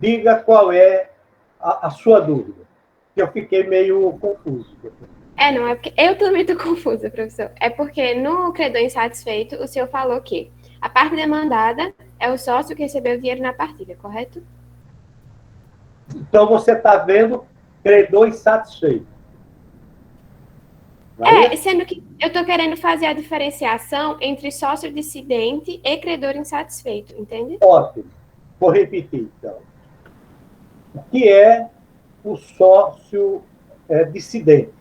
diga qual é a sua dúvida, que eu fiquei meio confuso. Não, é porque eu também estou confusa, professor. É porque no credor insatisfeito, o senhor falou que a parte demandada é o sócio que recebeu o dinheiro na partilha, correto? Então, você está vendo credor insatisfeito. Sendo que eu estou querendo fazer a diferenciação entre sócio dissidente e credor insatisfeito, entende? Ótimo. Vou repetir, então. O que é o sócio dissidente?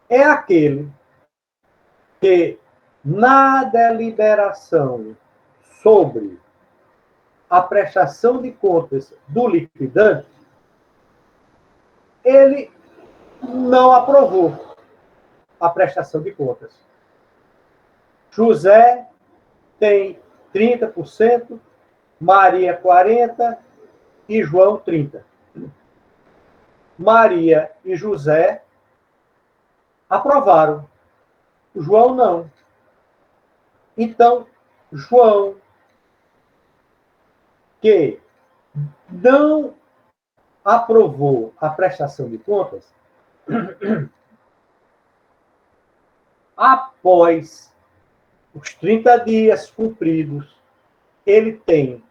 É aquele que, na deliberação sobre a prestação de contas do liquidante, ele não aprovou a prestação de contas. José tem 30%, Maria 40% e João 30%. Maria e José aprovaram. João não. Então, João, que não aprovou a prestação de contas, após os 30 dias cumpridos, ele tem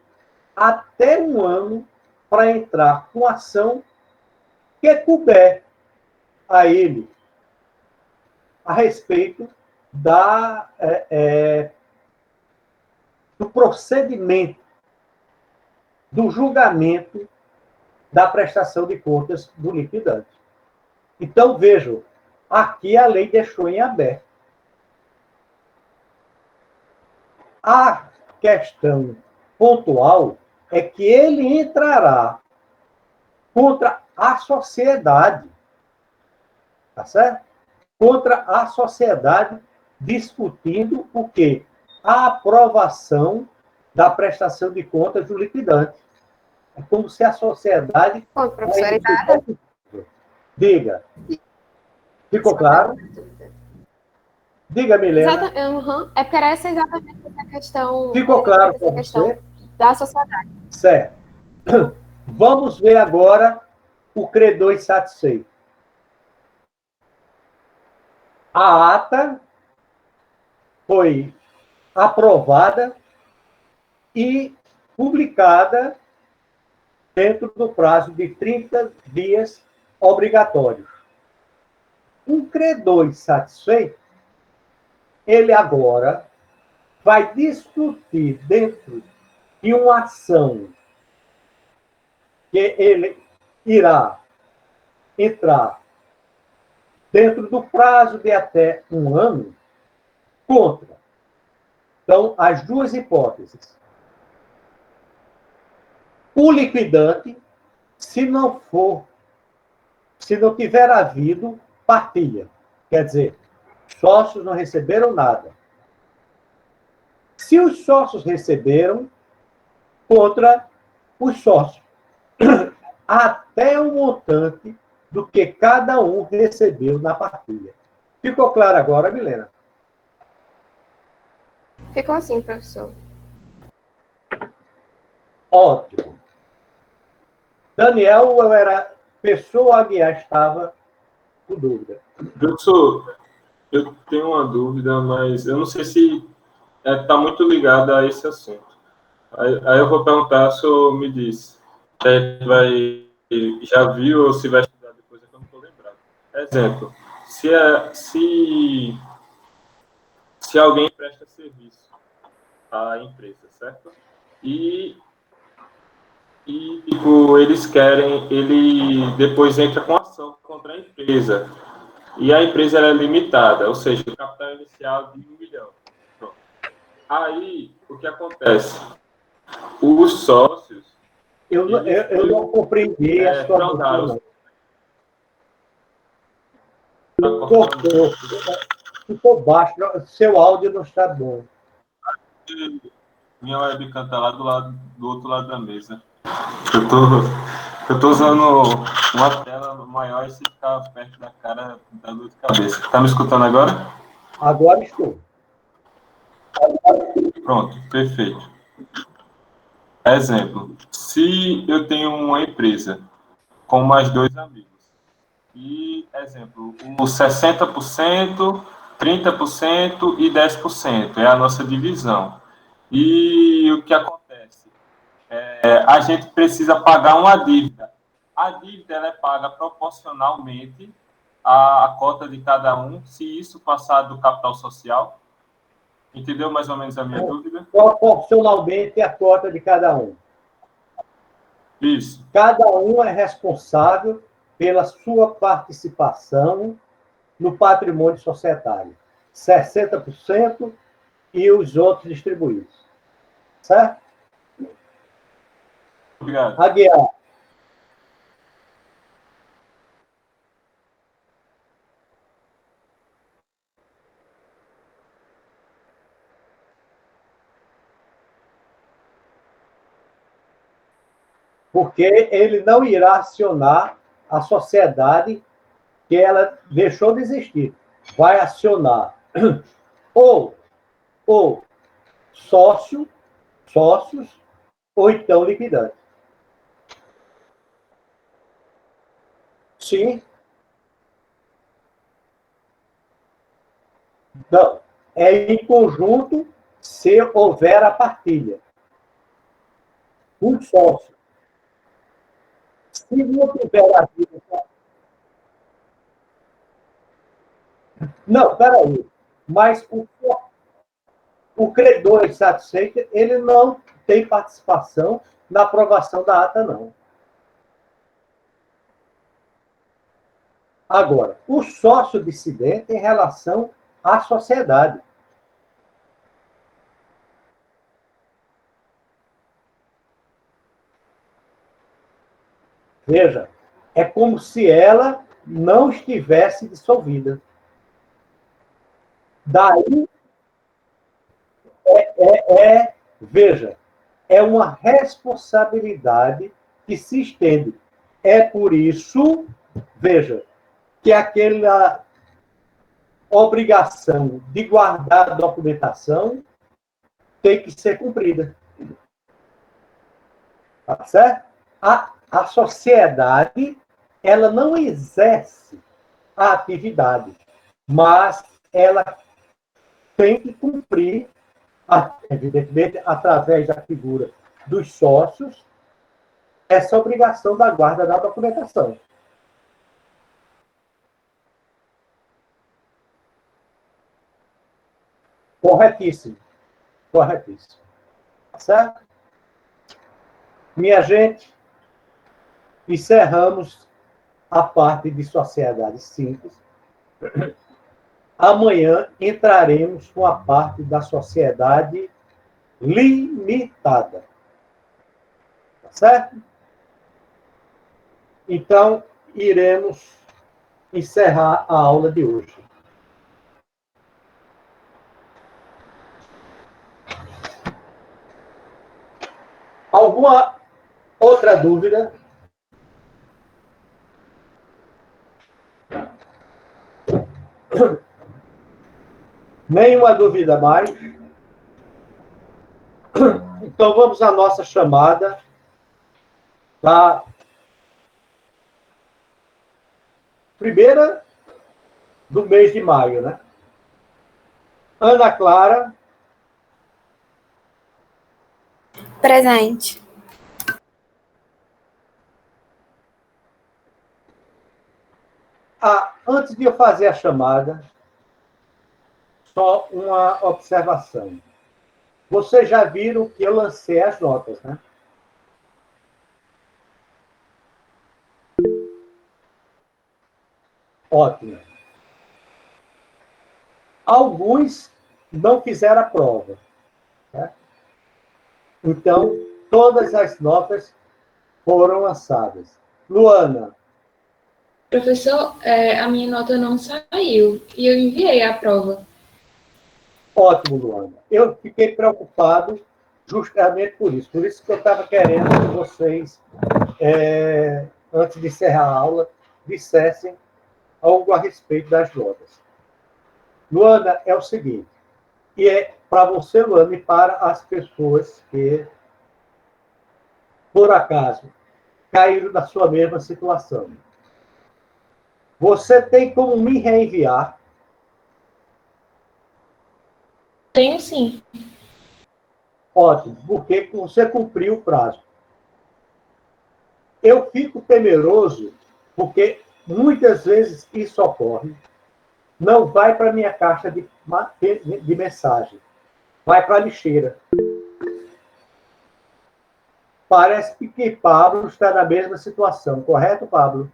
até 1 ano para entrar com ação que couber a ele a respeito do procedimento, do julgamento da prestação de contas do liquidante. Então, vejam, aqui a lei deixou em aberto. A questão pontual é que ele entrará contra a sociedade, tá certo? Contra a sociedade, discutindo o quê? A aprovação da prestação de contas do liquidante. É como se a sociedade... Bom, professor, exato. Diga. Ficou claro? Diga, Milena. É porque era exatamente essa questão. Ficou claro para você? Da sociedade. Certo. Vamos ver agora o credor insatisfeito. A ata foi aprovada e publicada dentro do prazo de 30 dias obrigatórios. Um credor insatisfeito, ele agora vai discutir dentro de uma ação que ele irá entrar dentro do prazo de até 1 ano contra. Então, as duas hipóteses. O liquidante, se não tiver havido partilha, quer dizer, sócios não receberam nada. Se os sócios receberam, contra os sócios, até o montante do que cada um recebeu na partilha. Ficou claro agora, Milena? Ficou assim, professor. Ótimo. Daniel, ou era pessoa Aguiar estava com dúvida? Professor, eu tenho uma dúvida, mas eu não sei se está muito ligada a esse assunto. Aí eu vou perguntar, se o senhor me diz se já viu ou se vai estudar depois, é que eu não estou lembrado. Exemplo, se alguém presta serviço à empresa, certo? Tipo, ele depois entra com ação contra a empresa. E a empresa era limitada, ou seja, o capital inicial de 1 milhão. Pronto. Aí, o que acontece? Os sócios... Eu não compreendi a sua dúvida. Cortou. Ficou baixo. Seu áudio não está bom. Minha webcam está lá do outro lado da mesa. Eu tô usando uma tela maior e se ficar perto da cara, dá dor de cabeça. Tá me escutando agora? Agora estou. Pronto, perfeito. Exemplo, se eu tenho uma empresa com mais 2 amigos, e, exemplo, o 60%, 30% e 10% é a nossa divisão. E o que acontece? A gente precisa pagar uma dívida. A dívida ela é paga proporcionalmente à cota de cada um, se isso passar do capital social. Entendeu mais ou menos a minha dúvida? Proporcionalmente a cota de cada um. Isso. Cada um é responsável pela sua participação no patrimônio societário. 60% e os outros distribuídos. Certo? Obrigado. Aguiar. Porque ele não irá acionar a sociedade que ela deixou de existir. Vai acionar ou sócios, ou então liquidante. Sim. Não. É em conjunto se houver a partilha. Um sócio. Se não tiver a dívida... Não, peraí. Mas o credor insatisfeito, ele não tem participação na aprovação da ata, não. Agora, o sócio dissidente em relação à sociedade. Veja, é como se ela não estivesse dissolvida. Daí, veja, é uma responsabilidade que se estende. É por isso, veja, que aquela obrigação de guardar a documentação tem que ser cumprida. Tá certo? A sociedade, ela não exerce a atividade, mas ela tem que cumprir, evidentemente, através da figura dos sócios, essa obrigação da guarda da documentação. Corretíssimo. Corretíssimo. Certo? Minha gente, encerramos a parte de sociedade simples. Amanhã entraremos com a parte da sociedade limitada. Tá certo? Então, iremos encerrar a aula de hoje. Alguma outra dúvida? Nenhuma dúvida mais? Então, vamos à nossa chamada da primeira do mês de maio, né? Ana Clara. Presente. Antes de eu fazer a chamada, só uma observação. Vocês já viram que eu lancei as notas, né? Ótimo. Alguns não fizeram a prova, né? Então, todas as notas foram lançadas. Luana. Professor, a minha nota não saiu e eu enviei a prova. Ótimo, Luana. Eu fiquei preocupado justamente por isso. Por isso que eu estava querendo que vocês, antes de encerrar a aula, dissessem algo a respeito das notas. Luana, é o seguinte, e é para você, Luana, e para as pessoas que, por acaso, caíram na sua mesma situação. Você tem como me reenviar? Tenho sim. Ótimo, porque você cumpriu o prazo. Eu fico temeroso, porque muitas vezes isso ocorre, não vai para a minha caixa de mensagem, vai para a lixeira. Parece que Pablo está na mesma situação, correto, Pablo?